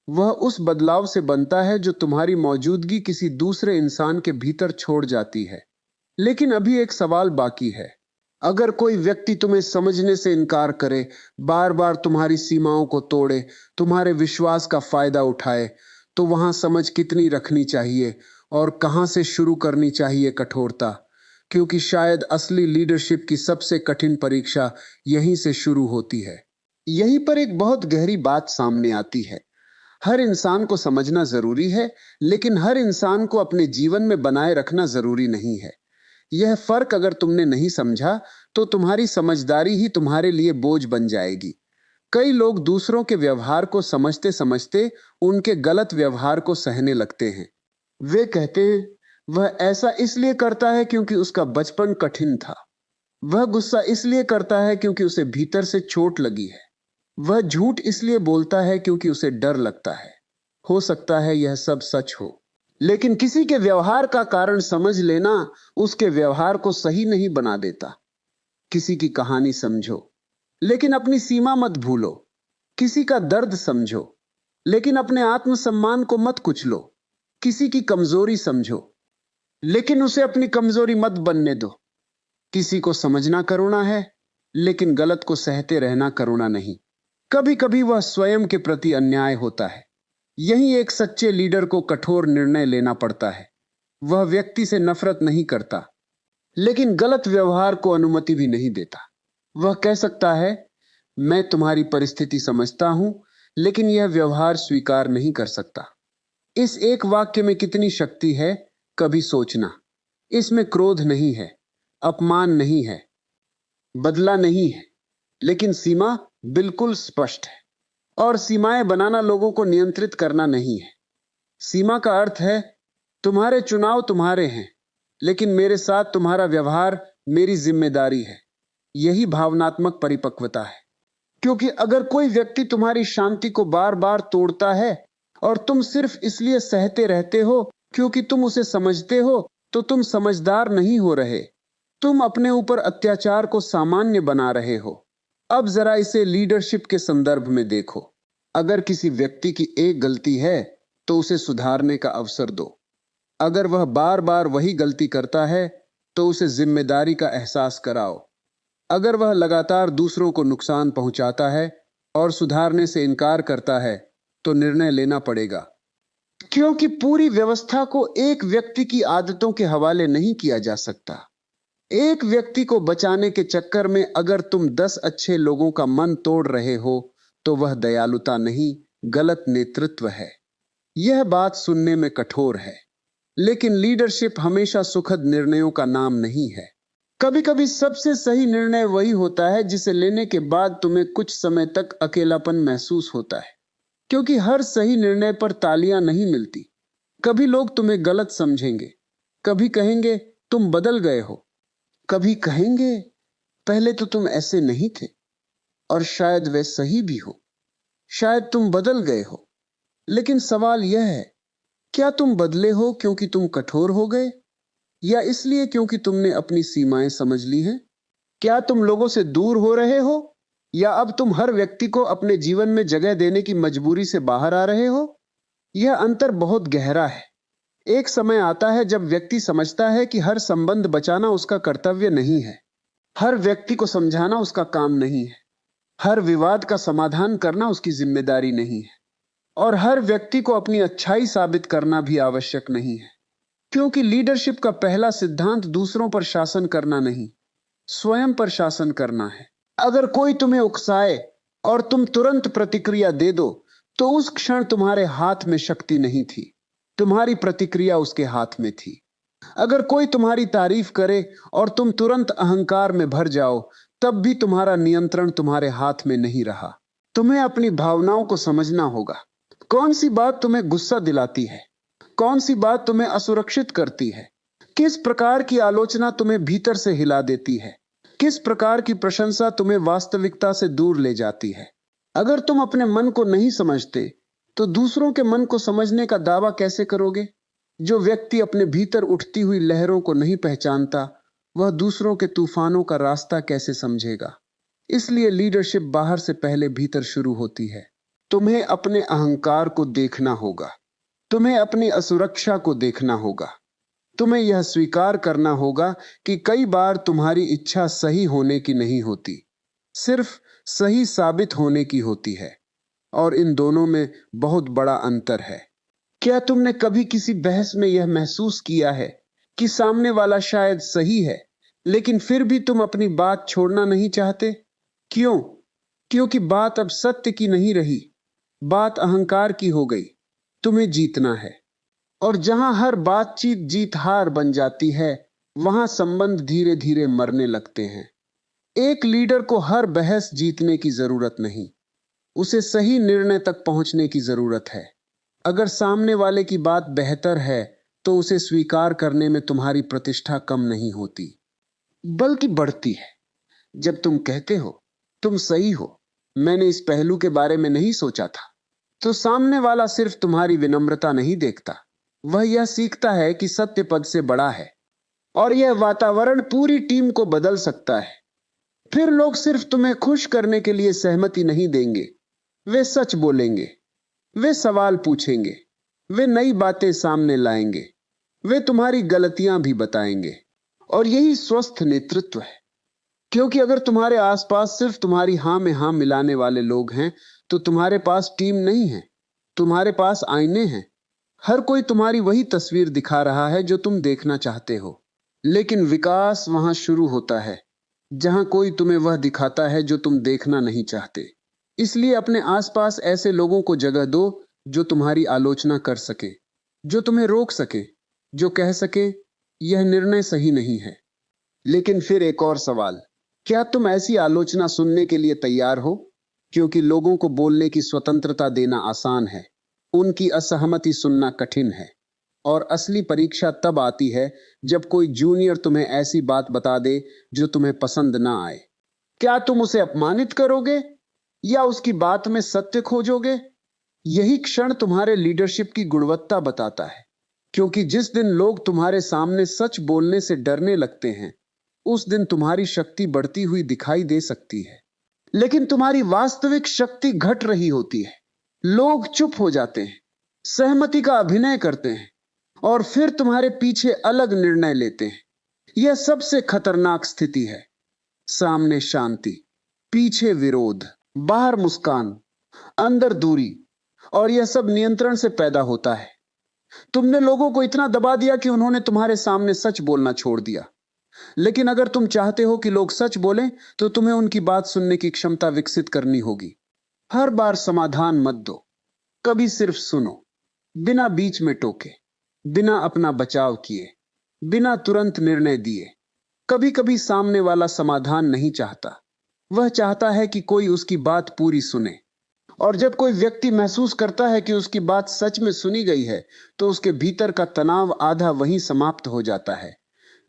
वह उस बदलाव से बनता है जो तुम्हारी मौजूदगी किसी दूसरे इंसान के भीतर छोड़ जाती है। लेकिन अभी एक सवाल बाकी है। अगर कोई व्यक्ति तुम्हें समझने से इनकार करे, बार बार तुम्हारी सीमाओं को तोड़े, तुम्हारे विश्वास का फायदा उठाए, तो वहां समझ कितनी रखनी चाहिए और कहां से शुरू करनी चाहिए कठोरता? क्योंकि शायद असली लीडरशिप की सबसे कठिन परीक्षा यहीं से शुरू होती है। यहीं पर एक बहुत गहरी बात सामने आती है। हर इंसान को समझना जरूरी है, लेकिन हर इंसान को अपने जीवन में बनाए रखना जरूरी नहीं है। यह फर्क अगर तुमने नहीं समझा तो तुम्हारी समझदारी ही तुम्हारे लिए बोझ बन जाएगी। कई लोग दूसरों के व्यवहार को समझते समझते उनके गलत व्यवहार को सहने लगते हैं। वे कहते हैं, वह ऐसा इसलिए करता है क्योंकि उसका बचपन कठिन था। वह गुस्सा इसलिए करता है क्योंकि उसे भीतर से चोट लगी है। वह झूठ इसलिए बोलता है क्योंकि उसे डर लगता है। हो सकता है यह सब सच हो, लेकिन किसी के व्यवहार का कारण समझ लेना उसके व्यवहार को सही नहीं बना देता। किसी की कहानी समझो, लेकिन अपनी सीमा मत भूलो। किसी का दर्द समझो, लेकिन अपने आत्मसम्मान को मत कुचलो। किसी की कमजोरी समझो, लेकिन उसे अपनी कमजोरी मत बनने दो। किसी को समझना करुणा है, लेकिन गलत को सहते रहना करुणा नहीं। कभी कभी वह स्वयं के प्रति अन्याय होता है। यही एक सच्चे लीडर को कठोर निर्णय लेना पड़ता है। वह व्यक्ति से नफरत नहीं करता, लेकिन गलत व्यवहार को अनुमति भी नहीं देता। वह कह सकता है, मैं तुम्हारी परिस्थिति समझता हूं, लेकिन यह व्यवहार स्वीकार नहीं कर सकता। इस एक वाक्य में कितनी शक्ति है, कभी सोचना। इसमें क्रोध नहीं है, अपमान नहीं है, बदला नहीं है, लेकिन सीमा बिल्कुल स्पष्ट है। और सीमाएं बनाना लोगों को नियंत्रित करना नहीं है। सीमा का अर्थ है, तुम्हारे चुनाव तुम्हारे हैं, लेकिन मेरे साथ तुम्हारा व्यवहार मेरी जिम्मेदारी है। यही भावनात्मक परिपक्वता है। क्योंकि अगर कोई व्यक्ति तुम्हारी शांति को बार बार तोड़ता है और तुम सिर्फ इसलिए सहते रहते हो क्योंकि तुम उसे समझते हो, तो तुम समझदार नहीं हो रहे। तुम अपने ऊपर अत्याचार को सामान्य बना रहे हो। अब जरा इसे लीडरशिप के संदर्भ में देखो। अगर किसी व्यक्ति की एक गलती है तो उसे सुधारने का अवसर दो। अगर वह बार बार वही गलती करता है तो उसे जिम्मेदारी का एहसास कराओ। अगर वह लगातार दूसरों को नुकसान पहुंचाता है और सुधारने से इनकार करता है तो निर्णय लेना पड़ेगा। क्योंकि पूरी व्यवस्था को एक व्यक्ति की आदतों के हवाले नहीं किया जा सकता। एक व्यक्ति को बचाने के चक्कर में अगर तुम 10 अच्छे लोगों का मन तोड़ रहे हो तो वह दयालुता नहीं, गलत नेतृत्व है। यह बात सुनने में कठोर है, लेकिन लीडरशिप हमेशा सुखद निर्णयों का नाम नहीं है। कभी कभी सबसे सही निर्णय वही होता है जिसे लेने के बाद तुम्हें कुछ समय तक अकेलापन महसूस होता है। क्योंकि हर सही निर्णय पर तालियां नहीं मिलती। कभी लोग तुम्हें गलत समझेंगे, कभी कहेंगे तुम बदल गए हो, कभी कहेंगे पहले तो तुम ऐसे नहीं थे। और शायद वे सही भी हो, शायद तुम बदल गए हो। लेकिन सवाल यह है, क्या तुम बदले हो क्योंकि तुम कठोर हो गए, या इसलिए क्योंकि तुमने अपनी सीमाएं समझ ली हैं? क्या तुम लोगों से दूर हो रहे हो, या अब तुम हर व्यक्ति को अपने जीवन में जगह देने की मजबूरी से बाहर आ रहे हो? यह अंतर बहुत गहरा है। एक समय आता है जब व्यक्ति समझता है कि हर संबंध बचाना उसका कर्तव्य नहीं है, हर व्यक्ति को समझाना उसका काम नहीं है, हर विवाद का समाधान करना उसकी जिम्मेदारी नहीं है, और हर व्यक्ति को अपनी अच्छाई साबित करना भी आवश्यक नहीं है। क्योंकि लीडरशिप का पहला सिद्धांत दूसरों पर शासन करना नहीं, स्वयं पर शासन करना है। अगर कोई तुम्हें उकसाए और तुम तुरंत प्रतिक्रिया दे दो, तो उस क्षण तुम्हारे हाथ में शक्ति नहीं थी, तुम्हारी प्रतिक्रिया उसके हाथ में थी। अगर कोई तुम्हारी तारीफ करे और तुम तुरंत अहंकार में भर जाओ, तब भी तुम्हारा नियंत्रण तुम्हारे हाथ में नहीं रहा। तुम्हें अपनी भावनाओं को समझना होगा। कौन सी बात तुम्हें गुस्सा दिलाती है, कौन सी बात तुम्हें असुरक्षित करती है, किस प्रकार की आलोचना तुम्हें भीतर से हिला देती है, किस प्रकार की प्रशंसा तुम्हें वास्तविकता से दूर ले जाती है। अगर तुम अपने मन को नहीं समझते, तो दूसरों के मन को समझने का दावा कैसे करोगे? जो व्यक्ति अपने भीतर उठती हुई लहरों को नहीं पहचानता, वह दूसरों के तूफानों का रास्ता कैसे समझेगा? इसलिए लीडरशिप बाहर से पहले भीतर शुरू होती है। तुम्हें अपने अहंकार को देखना होगा, तुम्हें अपनी असुरक्षा को देखना होगा, तुम्हें यह स्वीकार करना होगा कि कई बार तुम्हारी इच्छा सही होने की नहीं होती, सिर्फ सही साबित होने की होती है, और इन दोनों में बहुत बड़ा अंतर है। क्या तुमने कभी किसी बहस में यह महसूस किया है कि सामने वाला शायद सही है, लेकिन फिर भी तुम अपनी बात छोड़ना नहीं चाहते? क्यों? क्योंकि बात अब सत्य की नहीं रही, बात अहंकार की हो गई। तुम्हें जीतना है, और जहां हर बातचीत जीत हार बन जाती है, वहां संबंध धीरे धीरे मरने लगते हैं। एक लीडर को हर बहस जीतने की जरूरत नहीं, उसे सही निर्णय तक पहुंचने की जरूरत है। अगर सामने वाले की बात बेहतर है, तो उसे स्वीकार करने में तुम्हारी प्रतिष्ठा कम नहीं होती, बल्कि बढ़ती है। जब तुम कहते हो, तुम सही हो, मैंने इस पहलू के बारे में नहीं सोचा था, तो सामने वाला सिर्फ तुम्हारी विनम्रता नहीं देखता, वह यह सीखता है कि सत्य पद से बड़ा है, और यह वातावरण पूरी टीम को बदल सकता है। फिर लोग सिर्फ तुम्हें खुश करने के लिए सहमति नहीं देंगे, वे सच बोलेंगे, वे सवाल पूछेंगे, वे नई बातें सामने लाएंगे, वे तुम्हारी गलतियां भी बताएंगे। और यही स्वस्थ नेतृत्व है। क्योंकि अगर तुम्हारे आसपास सिर्फ तुम्हारी हां में हां मिलाने वाले लोग हैं, तो तुम्हारे पास टीम नहीं है, तुम्हारे पास आईने हैं। हर कोई तुम्हारी वही तस्वीर दिखा रहा है जो तुम देखना चाहते हो। लेकिन विकास वहां शुरू होता है जहां कोई तुम्हें वह दिखाता है जो तुम देखना नहीं चाहते। इसलिए अपने आसपास ऐसे लोगों को जगह दो जो तुम्हारी आलोचना कर सके, जो तुम्हें रोक सके, जो कह सके यह निर्णय सही नहीं है। लेकिन फिर एक और सवाल, क्या तुम ऐसी आलोचना सुनने के लिए तैयार हो? क्योंकि लोगों को बोलने की स्वतंत्रता देना आसान है, उनकी असहमति सुनना कठिन है। और असली परीक्षा तब आती है जब कोई जूनियर तुम्हें ऐसी बात बता दे जो तुम्हें पसंद ना आए। क्या तुम उसे अपमानित करोगे या उसकी बात में सत्य खोजोगे? यही क्षण तुम्हारे लीडरशिप की गुणवत्ता बताता है। क्योंकि जिस दिन लोग तुम्हारे सामने सच बोलने से डरने लगते हैं, उस दिन तुम्हारी शक्ति बढ़ती हुई दिखाई दे सकती है, लेकिन तुम्हारी वास्तविक शक्ति घट रही होती है। लोग चुप हो जाते हैं, सहमति का अभिनय करते हैं, और फिर तुम्हारे पीछे अलग निर्णय लेते हैं। यह सबसे खतरनाक स्थिति है। सामने शांति, पीछे विरोध, बाहर मुस्कान, अंदर दूरी, और यह सब नियंत्रण से पैदा होता है। तुमने लोगों को इतना दबा दिया कि उन्होंने तुम्हारे सामने सच बोलना छोड़ दिया। लेकिन अगर तुम चाहते हो कि लोग सच बोलें, तो तुम्हें उनकी बात सुनने की क्षमता विकसित करनी होगी। हर बार समाधान मत दो, कभी सिर्फ सुनो, बिना बीच में टोके, बिना अपना बचाव किए, बिना तुरंत निर्णय दिए। कभी कभी सामने वाला समाधान नहीं चाहता, वह चाहता है कि कोई उसकी बात पूरी सुने। और जब कोई व्यक्ति महसूस करता है कि उसकी बात सच में सुनी गई है, तो उसके भीतर का तनाव आधा वहीं समाप्त हो जाता है।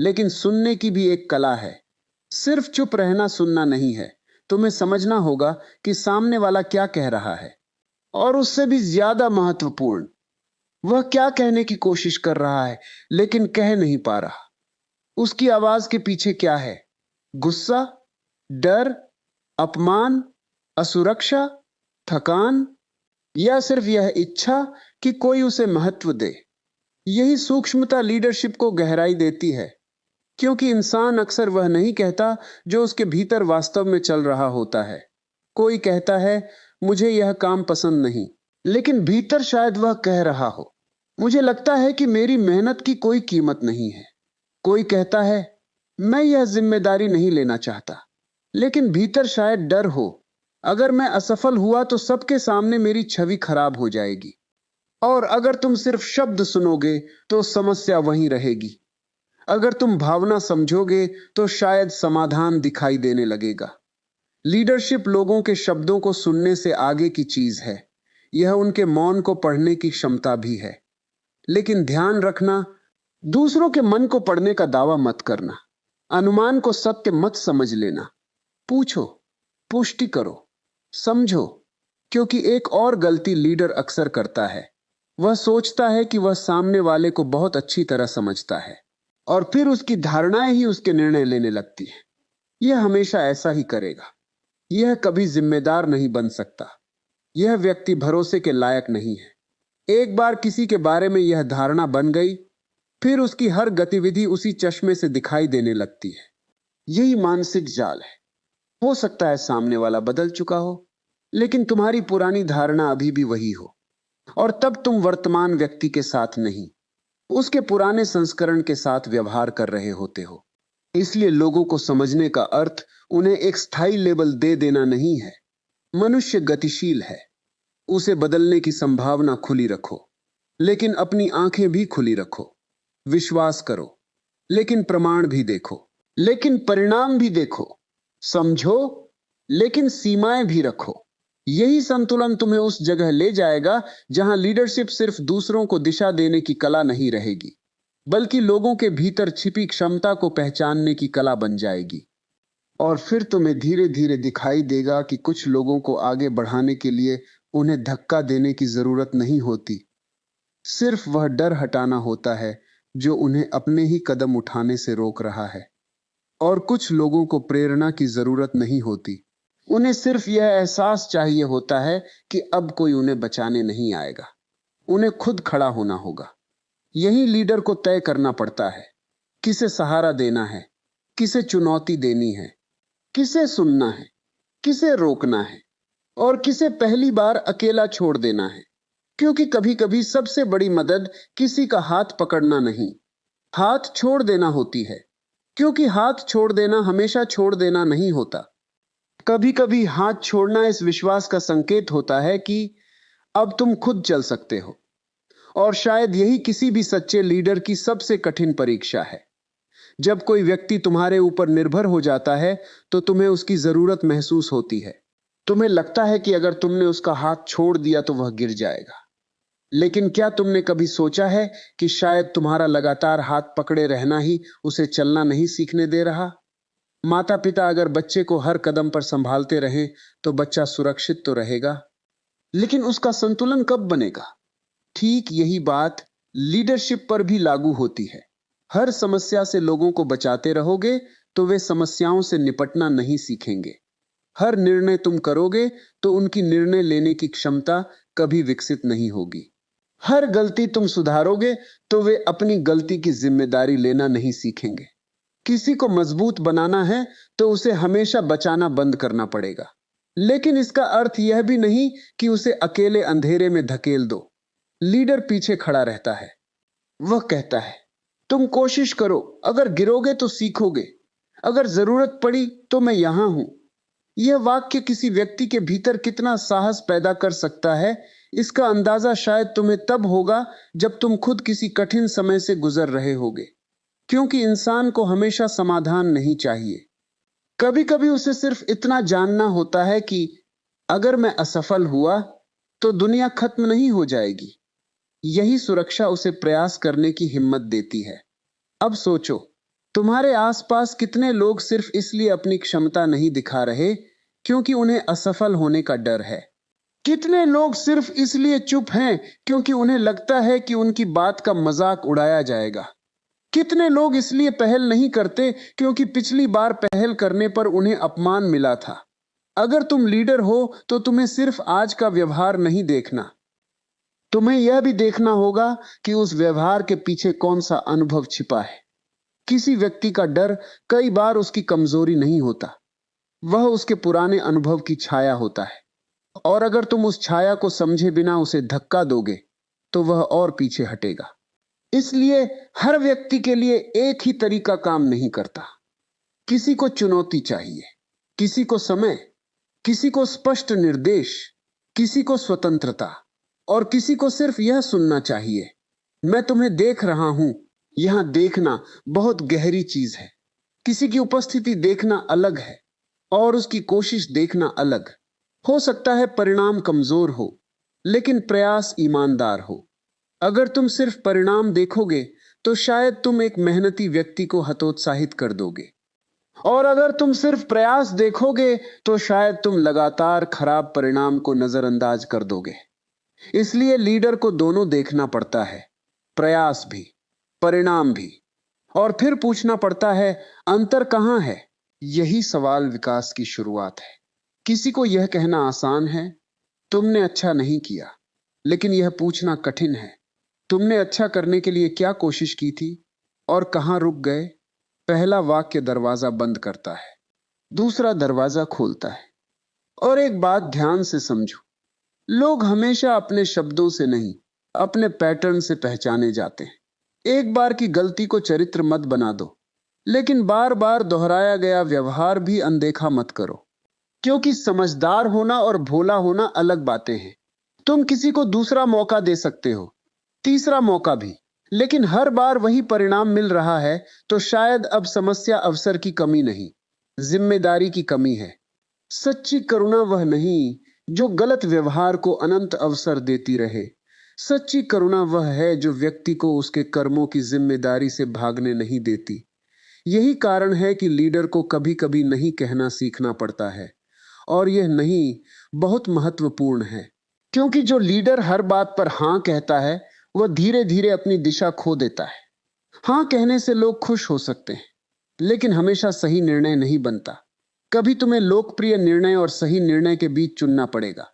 लेकिन सुनने की भी एक कला है। सिर्फ चुप रहना सुनना नहीं है, तुम्हें समझना होगा कि सामने वाला क्या कह रहा है, और उससे भी ज्यादा महत्वपूर्ण, वह क्या कहने की कोशिश कर रहा है लेकिन कह नहीं पा रहा। उसकी आवाज के पीछे क्या है? गुस्सा, डर, अपमान, असुरक्षा, थकान, या सिर्फ यह इच्छा कि कोई उसे महत्व दे? यही सूक्ष्मता लीडरशिप को गहराई देती है, क्योंकि इंसान अक्सर वह नहीं कहता जो उसके भीतर वास्तव में चल रहा होता है। कोई कहता है, मुझे यह काम पसंद नहीं, लेकिन भीतर शायद वह कह रहा हो, मुझे लगता है कि मेरी मेहनत की कोई कीमत नहीं है। कोई कहता है, मैं यह जिम्मेदारी नहीं लेना चाहता, लेकिन भीतर शायद डर हो, अगर मैं असफल हुआ तो सबके सामने मेरी छवि खराब हो जाएगी। और अगर तुम सिर्फ शब्द सुनोगे तो समस्या वहीं रहेगी। अगर तुम भावना समझोगे तो शायद समाधान दिखाई देने लगेगा। लीडरशिप लोगों के शब्दों को सुनने से आगे की चीज है। यह उनके मौन को पढ़ने की क्षमता भी है। लेकिन ध्यान रखना, दूसरों के मन को पढ़ने का दावा मत करना। अनुमान को सत्य मत समझ लेना। पूछो, पुष्टि करो, समझो। क्योंकि एक और गलती लीडर अक्सर करता है, वह सोचता है कि वह सामने वाले को बहुत अच्छी तरह समझता है और फिर उसकी धारणाएं ही उसके निर्णय लेने लगती हैं। यह हमेशा ऐसा ही करेगा। यह कभी जिम्मेदार नहीं बन सकता। यह व्यक्ति भरोसे के लायक नहीं है। एक बार किसी के बारे में यह धारणा बन गई, फिर उसकी हर गतिविधि उसी चश्मे से दिखाई देने लगती है। यही मानसिक जाल है। हो सकता है सामने वाला बदल चुका हो, लेकिन तुम्हारी पुरानी धारणा अभी भी वही हो, और तब तुम वर्तमान व्यक्ति के साथ नहीं, उसके पुराने संस्करण के साथ व्यवहार कर रहे होते हो। इसलिए लोगों को समझने का अर्थ उन्हें एक स्थायी लेबल दे देना नहीं है। मनुष्य गतिशील है, उसे बदलने की संभावना खुली रखो, लेकिन अपनी आंखें भी खुली रखो। विश्वास करो, लेकिन प्रमाण भी देखो, लेकिन परिणाम भी देखो। समझो, लेकिन सीमाएं भी रखो। यही संतुलन तुम्हें उस जगह ले जाएगा जहां लीडरशिप सिर्फ दूसरों को दिशा देने की कला नहीं रहेगी, बल्कि लोगों के भीतर छिपी क्षमता को पहचानने की कला बन जाएगी। और फिर तुम्हें धीरे धीरे दिखाई देगा कि कुछ लोगों को आगे बढ़ाने के लिए उन्हें धक्का देने की जरूरत नहीं होती। सिर्फ वह डर हटाना होता है जो उन्हें अपने ही कदम उठाने से रोक रहा है। और कुछ लोगों को प्रेरणा की जरूरत नहीं होती, उन्हें सिर्फ यह एहसास चाहिए होता है कि अब कोई उन्हें बचाने नहीं आएगा। उन्हें खुद खड़ा होना होगा। यही लीडर को तय करना पड़ता है, किसे सहारा देना है, किसे चुनौती देनी है, किसे सुनना है, किसे रोकना है, और किसे पहली बार अकेला छोड़ देना है। क्योंकि कभी कभी सबसे बड़ी मदद किसी का हाथ पकड़ना नहीं, हाथ छोड़ देना होती है। क्योंकि हाथ छोड़ देना हमेशा छोड़ देना नहीं होता। कभी कभी हाथ छोड़ना इस विश्वास का संकेत होता है कि अब तुम खुद चल सकते हो। और शायद यही किसी भी सच्चे लीडर की सबसे कठिन परीक्षा है। जब कोई व्यक्ति तुम्हारे ऊपर निर्भर हो जाता है तो तुम्हें उसकी जरूरत महसूस होती है। तुम्हें लगता है कि अगर तुमने उसका हाथ छोड़ दिया तो वह गिर जाएगा। लेकिन क्या तुमने कभी सोचा है कि शायद तुम्हारा लगातार हाथ पकड़े रहना ही उसे चलना नहीं सीखने दे रहा? माता पिता अगर बच्चे को हर कदम पर संभालते रहें तो बच्चा सुरक्षित तो रहेगा, लेकिन उसका संतुलन कब बनेगा? ठीक यही बात लीडरशिप पर भी लागू होती है। हर समस्या से लोगों को बचाते रहोगे तो वे समस्याओं से निपटना नहीं सीखेंगे। हर निर्णय तुम करोगे तो उनकी निर्णय लेने की क्षमता कभी विकसित नहीं होगी। हर गलती तुम सुधारोगे तो वे अपनी गलती की जिम्मेदारी लेना नहीं सीखेंगे। किसी को मजबूत बनाना है तो उसे हमेशा बचाना बंद करना पड़ेगा, लेकिन इसका अर्थ यह भी नहीं कि उसे अकेले अंधेरे में धकेल दो। लीडर पीछे खड़ा रहता है। वह कहता है, तुम कोशिश करो, अगर गिरोगे तो सीखोगे, अगर जरूरत पड़ी तो मैं यहां हूं। यह वाक्य किसी व्यक्ति के भीतर कितना साहस पैदा कर सकता है, इसका अंदाजा शायद तुम्हें तब होगा जब तुम खुद किसी कठिन समय से गुजर रहे होगे। क्योंकि इंसान को हमेशा समाधान नहीं चाहिए। कभी कभी उसे सिर्फ इतना जानना होता है कि अगर मैं असफल हुआ तो दुनिया खत्म नहीं हो जाएगी। यही सुरक्षा उसे प्रयास करने की हिम्मत देती है। अब सोचो, तुम्हारे आसपास कितने लोग सिर्फ इसलिए अपनी क्षमता नहीं दिखा रहे क्योंकि उन्हें असफल होने का डर है? कितने लोग सिर्फ इसलिए चुप हैं क्योंकि उन्हें लगता है कि उनकी बात का मजाक उड़ाया जाएगा? कितने लोग इसलिए पहल नहीं करते क्योंकि पिछली बार पहल करने पर उन्हें अपमान मिला था? अगर तुम लीडर हो तो तुम्हें सिर्फ आज का व्यवहार नहीं देखना, तुम्हें यह भी देखना होगा कि उस व्यवहार के पीछे कौन सा अनुभव छिपा है। किसी व्यक्ति का डर कई बार उसकी कमजोरी नहीं होता, वह उसके पुराने अनुभव की छाया होता है। और अगर तुम उस छाया को समझे बिना उसे धक्का दोगे तो वह और पीछे हटेगा। इसलिए हर व्यक्ति के लिए एक ही तरीका काम नहीं करता। किसी को चुनौती चाहिए, किसी को समय, किसी को स्पष्ट निर्देश, किसी को स्वतंत्रता, और किसी को सिर्फ यह सुनना चाहिए, मैं तुम्हें देख रहा हूं। यहां देखना बहुत गहरी चीज है। किसी की उपस्थिति देखना अलग है और उसकी कोशिश देखना अलग। हो सकता है परिणाम कमजोर हो, लेकिन प्रयास ईमानदार हो। अगर तुम सिर्फ परिणाम देखोगे तो शायद तुम एक मेहनती व्यक्ति को हतोत्साहित कर दोगे, और अगर तुम सिर्फ प्रयास देखोगे तो शायद तुम लगातार खराब परिणाम को नजरअंदाज कर दोगे। इसलिए लीडर को दोनों देखना पड़ता है, प्रयास भी, परिणाम भी, और फिर पूछना पड़ता है अंतर कहां है। यही सवाल विकास की शुरुआत है। किसी को यह कहना आसान है, तुमने अच्छा नहीं किया, लेकिन यह पूछना कठिन है, तुमने अच्छा करने के लिए क्या कोशिश की थी और कहां रुक गए। पहला वाक्य दरवाजा बंद करता है, दूसरा दरवाजा खोलता है। और एक बात ध्यान से समझो, लोग हमेशा अपने शब्दों से नहीं, अपने पैटर्न से पहचाने जाते हैं। एक बार की गलती को चरित्र मत बना दो, लेकिन बार बार दोहराया गया व्यवहार भी अनदेखा मत करो। क्योंकि समझदार होना और भोला होना अलग बातें हैं। तुम किसी को दूसरा मौका दे सकते हो, तीसरा मौका भी, लेकिन हर बार वही परिणाम मिल रहा है तो शायद अब समस्या अवसर की कमी नहीं, जिम्मेदारी की कमी है। सच्ची करुणा वह नहीं जो गलत व्यवहार को अनंत अवसर देती रहे। सच्ची करुणा वह है जो व्यक्ति को उसके कर्मों की जिम्मेदारी से भागने नहीं देती। यही कारण है कि लीडर को कभी कभी नहीं कहना सीखना पड़ता है, और यह नहीं बहुत महत्वपूर्ण है। क्योंकि जो लीडर हर बात पर हां कहता है वह धीरे धीरे अपनी दिशा खो देता है। हां कहने से लोग खुश हो सकते हैं, लेकिन हमेशा सही निर्णय नहीं बनता। कभी तुम्हें लोकप्रिय निर्णय और सही निर्णय के बीच चुनना पड़ेगा,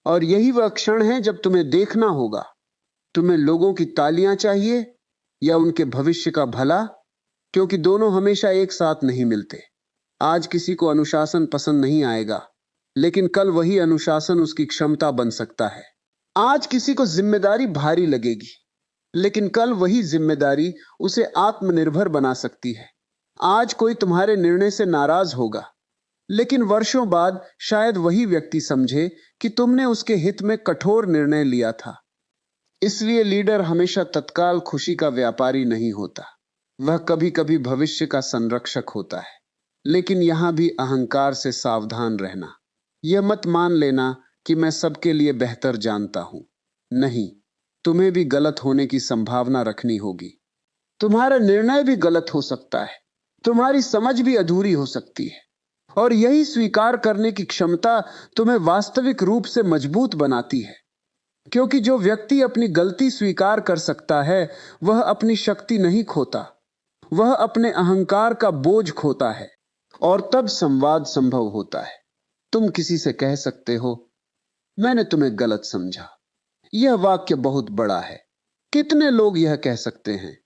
और यही वह क्षण है जब तुम्हें देखना होगा, तुम्हें लोगों की तालियां चाहिए या उनके भविष्य का भला, क्योंकि दोनों हमेशा एक साथ नहीं मिलते। आज किसी को अनुशासन पसंद नहीं आएगा, लेकिन कल वही अनुशासन उसकी क्षमता बन सकता है। आज किसी को जिम्मेदारी भारी लगेगी, लेकिन कल वही जिम्मेदारी उसे आत्मनिर्भर बना सकती है। आज कोई तुम्हारे निर्णय से नाराज होगा, लेकिन वर्षों बाद शायद वही व्यक्ति समझे कि तुमने उसके हित में कठोर निर्णय लिया था। इसलिए लीडर हमेशा तत्काल खुशी का व्यापारी नहीं होता, वह कभी कभी भविष्य का संरक्षक होता है। लेकिन यहां भी अहंकार से सावधान रहना। यह मत मान लेना कि मैं सबके लिए बेहतर जानता हूं। नहीं, तुम्हें भी गलत होने की संभावना रखनी होगी। तुम्हारा निर्णय भी गलत हो सकता है, तुम्हारी समझ भी अधूरी हो सकती है, और यही स्वीकार करने की क्षमता तुम्हें वास्तविक रूप से मजबूत बनाती है। क्योंकि जो व्यक्ति अपनी गलती स्वीकार कर सकता है वह अपनी शक्ति नहीं खोता, वह अपने अहंकार का बोझ खोता है, और तब संवाद संभव होता है। तुम किसी से कह सकते हो, मैंने तुम्हें गलत समझा। यह वाक्य बहुत बड़ा है। कितने लोग यह कह सकते हैं?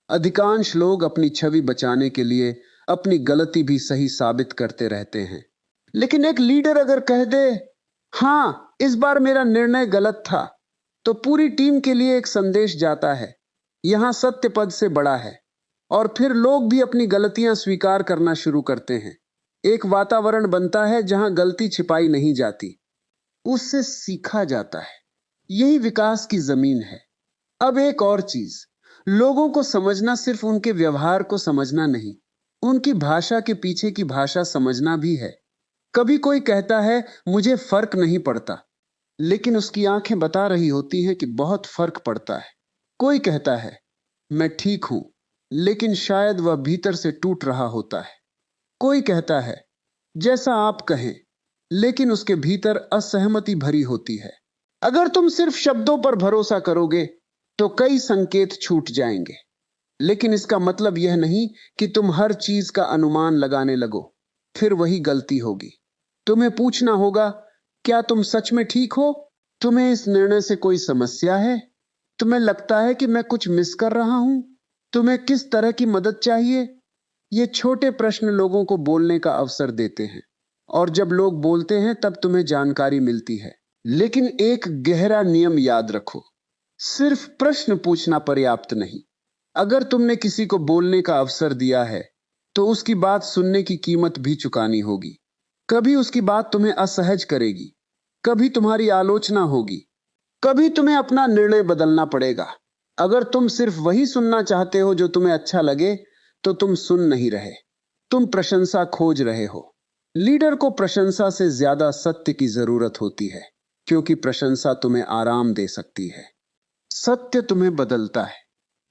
अधिकांश लोग अपनी छवि बचाने के लिए अपनी गलती भी सही साबित करते रहते हैं। लेकिन एक लीडर अगर कह दे, हां, इस बार मेरा निर्णय गलत था, तो पूरी टीम के लिए एक संदेश जाता है, यहां सत्य पद से बड़ा है। और फिर लोग भी अपनी गलतियां स्वीकार करना शुरू करते हैं। एक वातावरण बनता है जहां गलती छिपाई नहीं जाती, उससे सीखा जाता है। यही विकास की जमीन है। अब एक और चीज, लोगों को समझना सिर्फ उनके व्यवहार को समझना नहीं, उनकी भाषा के पीछे की भाषा समझना भी है। कभी कोई कहता है मुझे फर्क नहीं पड़ता, लेकिन उसकी आंखें बता रही होती हैं कि बहुत फर्क पड़ता है। कोई कहता है मैं ठीक हूं, लेकिन शायद वह भीतर से टूट रहा होता है। कोई कहता है जैसा आप कहें, लेकिन उसके भीतर असहमति भरी होती है। अगर तुम सिर्फ शब्दों पर भरोसा करोगे तो कई संकेत छूट जाएंगे, लेकिन इसका मतलब यह नहीं कि तुम हर चीज का अनुमान लगाने लगो, फिर वही गलती होगी। तुम्हें पूछना होगा, क्या तुम सच में ठीक हो, तुम्हें इस निर्णय से कोई समस्या है? तुम्हें लगता है कि मैं कुछ मिस कर रहा हूं? तुम्हें किस तरह की मदद चाहिए? ये छोटे प्रश्न लोगों को बोलने का अवसर देते हैं, और जब लोग बोलते हैं तब तुम्हें जानकारी मिलती है। लेकिन एक गहरा नियम याद रखो, सिर्फ प्रश्न पूछना पर्याप्त नहीं। अगर तुमने किसी को बोलने का अवसर दिया है, तो उसकी बात सुनने की कीमत भी चुकानी होगी। कभी उसकी बात तुम्हें असहज करेगी, कभी तुम्हारी आलोचना होगी, कभी तुम्हें अपना निर्णय बदलना पड़ेगा। अगर तुम सिर्फ वही सुनना चाहते हो जो तुम्हें अच्छा लगे, तो तुम सुन नहीं रहे, तुम प्रशंसा खोज रहे हो। लीडर को प्रशंसा से ज्यादा सत्य की जरूरत होती है, क्योंकि प्रशंसा तुम्हें आराम दे सकती है। सत्य तुम्हें बदलता है,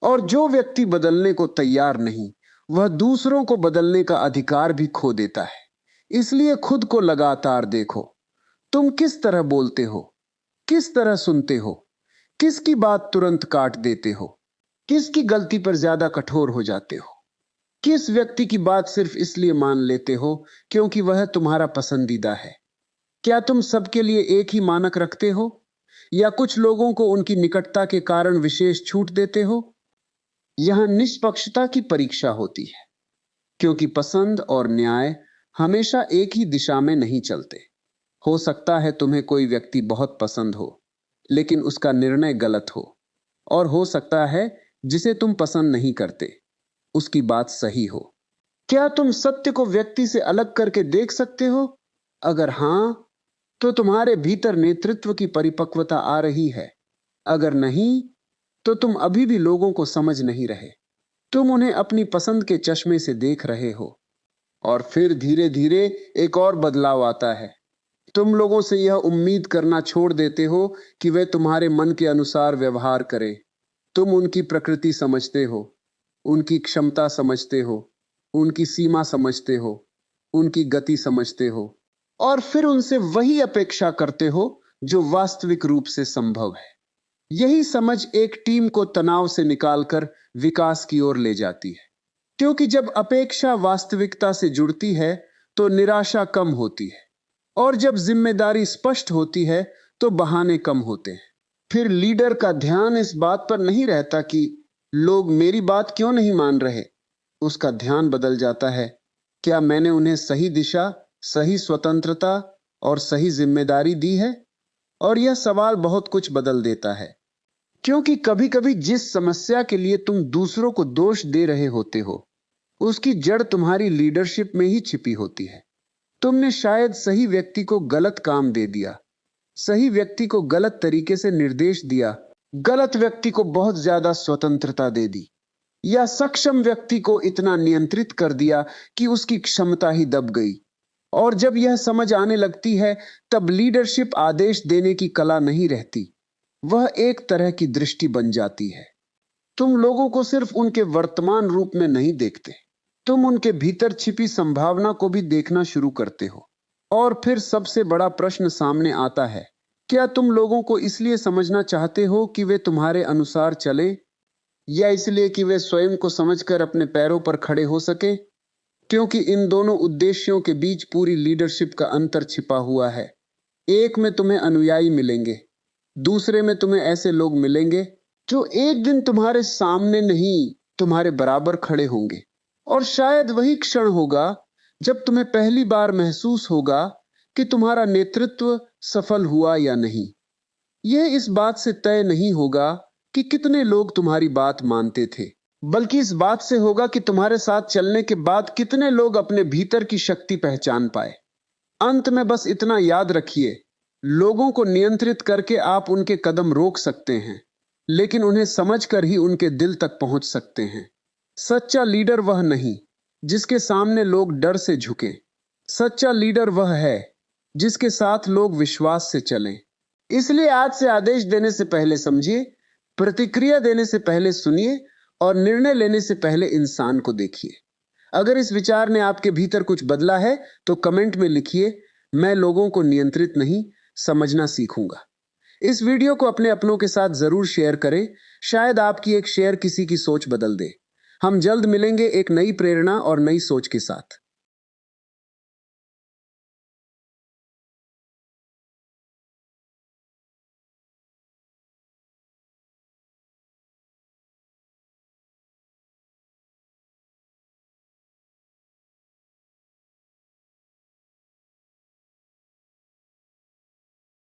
और जो व्यक्ति बदलने को तैयार नहीं, वह दूसरों को बदलने का अधिकार भी खो देता है। इसलिए खुद को लगातार देखो, तुम किस तरह बोलते हो, किस तरह सुनते हो, किसकी बात तुरंत काट देते हो, किसकी गलती पर ज्यादा कठोर हो जाते हो, किस व्यक्ति की बात सिर्फ इसलिए मान लेते हो क्योंकि वह तुम्हारा पसंदीदा है। क्या तुम सबके लिए एक ही मानक रखते हो, या कुछ लोगों को उनकी निकटता के कारण विशेष छूट देते हो? यह निष्पक्षता की परीक्षा होती है, क्योंकि पसंद और न्याय हमेशा एक ही दिशा में नहीं चलते। हो सकता है तुम्हें कोई व्यक्ति बहुत पसंद हो, लेकिन उसका निर्णय गलत हो, और हो सकता है जिसे तुम पसंद नहीं करते, उसकी बात सही हो। क्या तुम सत्य को व्यक्ति से अलग करके देख सकते हो? अगर हां, तो तुम्हारे भीतर नेतृत्व की परिपक्वता आ रही है। अगर नहीं, तो तुम अभी भी लोगों को समझ नहीं रहे। तुम उन्हें अपनी पसंद के चश्मे से देख रहे हो। और फिर धीरे धीरे एक और बदलाव आता है। तुम लोगों से यह उम्मीद करना छोड़ देते हो कि वे तुम्हारे मन के अनुसार व्यवहार करें। तुम उनकी प्रकृति समझते हो, उनकी क्षमता समझते हो, उनकी सीमा समझते हो, उनकी गति समझते हो, और फिर उनसे वही अपेक्षा करते हो जो वास्तविक रूप से संभव है। यही समझ एक टीम को तनाव से निकालकर विकास की ओर ले जाती है, क्योंकि जब अपेक्षा वास्तविकता से जुड़ती है तो निराशा कम होती है, और जब जिम्मेदारी स्पष्ट होती है तो बहाने कम होते हैं। फिर लीडर का ध्यान इस बात पर नहीं रहता कि लोग मेरी बात क्यों नहीं मान रहे। उसका ध्यान बदल जाता है, क्या मैंने उन्हें सही दिशा, सही स्वतंत्रता और सही जिम्मेदारी दी है? और यह सवाल बहुत कुछ बदल देता है, क्योंकि कभी-कभी जिस समस्या के लिए तुम दूसरों को दोष दे रहे होते हो, उसकी जड़ तुम्हारी लीडरशिप में ही छिपी होती है। तुमने शायद सही व्यक्ति को गलत काम दे दिया, सही व्यक्ति को गलत तरीके से निर्देश दिया, गलत व्यक्ति को बहुत ज्यादा स्वतंत्रता दे दी, या सक्षम व्यक्ति को इतना नियंत्रित कर दिया कि उसकी क्षमता ही दब गई। और जब यह समझ आने लगती है, तब लीडरशिप आदेश देने की कला नहीं रहती, वह एक तरह की दृष्टि बन जाती है। तुम लोगों को सिर्फ उनके वर्तमान रूप में नहीं देखते, तुम उनके भीतर छिपी संभावना को भी देखना शुरू करते हो। और फिर सबसे बड़ा प्रश्न सामने आता है, क्या तुम लोगों को इसलिए समझना चाहते हो कि वे तुम्हारे अनुसार चले, या इसलिए कि वे स्वयं को समझकर अपने पैरों पर खड़े हो सके? क्योंकि इन दोनों उद्देश्यों के बीच पूरी लीडरशिप का अंतर छिपा हुआ है। एक में तुम्हें अनुयायी मिलेंगे, दूसरे में तुम्हें ऐसे लोग मिलेंगे जो एक दिन तुम्हारे सामने नहीं, तुम्हारे बराबर खड़े होंगे। और शायद वही क्षण होगा जब तुम्हें पहली बार महसूस होगा कि तुम्हारा नेतृत्व सफल हुआ या नहीं। यह इस बात से तय नहीं होगा कि कितने लोग तुम्हारी बात मानते थे, बल्कि इस बात से होगा कि तुम्हारे साथ चलने के बाद कितने लोग अपने भीतर की शक्ति पहचान पाए। अंत में बस इतना याद रखिए, लोगों को नियंत्रित करके आप उनके कदम रोक सकते हैं, लेकिन उन्हें समझकर ही उनके दिल तक पहुंच सकते हैं। सच्चा लीडर वह नहीं जिसके सामने लोग डर से झुकें। सच्चा लीडर वह है जिसके साथ लोग विश्वास से चलें। इसलिए आज से आदेश देने से पहले समझिए, प्रतिक्रिया देने से पहले सुनिए, और निर्णय लेने से पहले इंसान को देखिए। अगर इस विचार ने आपके भीतर कुछ बदला है तो कमेंट में लिखिए, मैं लोगों को नियंत्रित नहीं, समझना सीखूंगा। इस वीडियो को अपने अपनों के साथ जरूर शेयर करें, शायद आपकी एक शेयर किसी की सोच बदल दे। हम जल्द मिलेंगे एक नई प्रेरणा और नई सोच के साथ।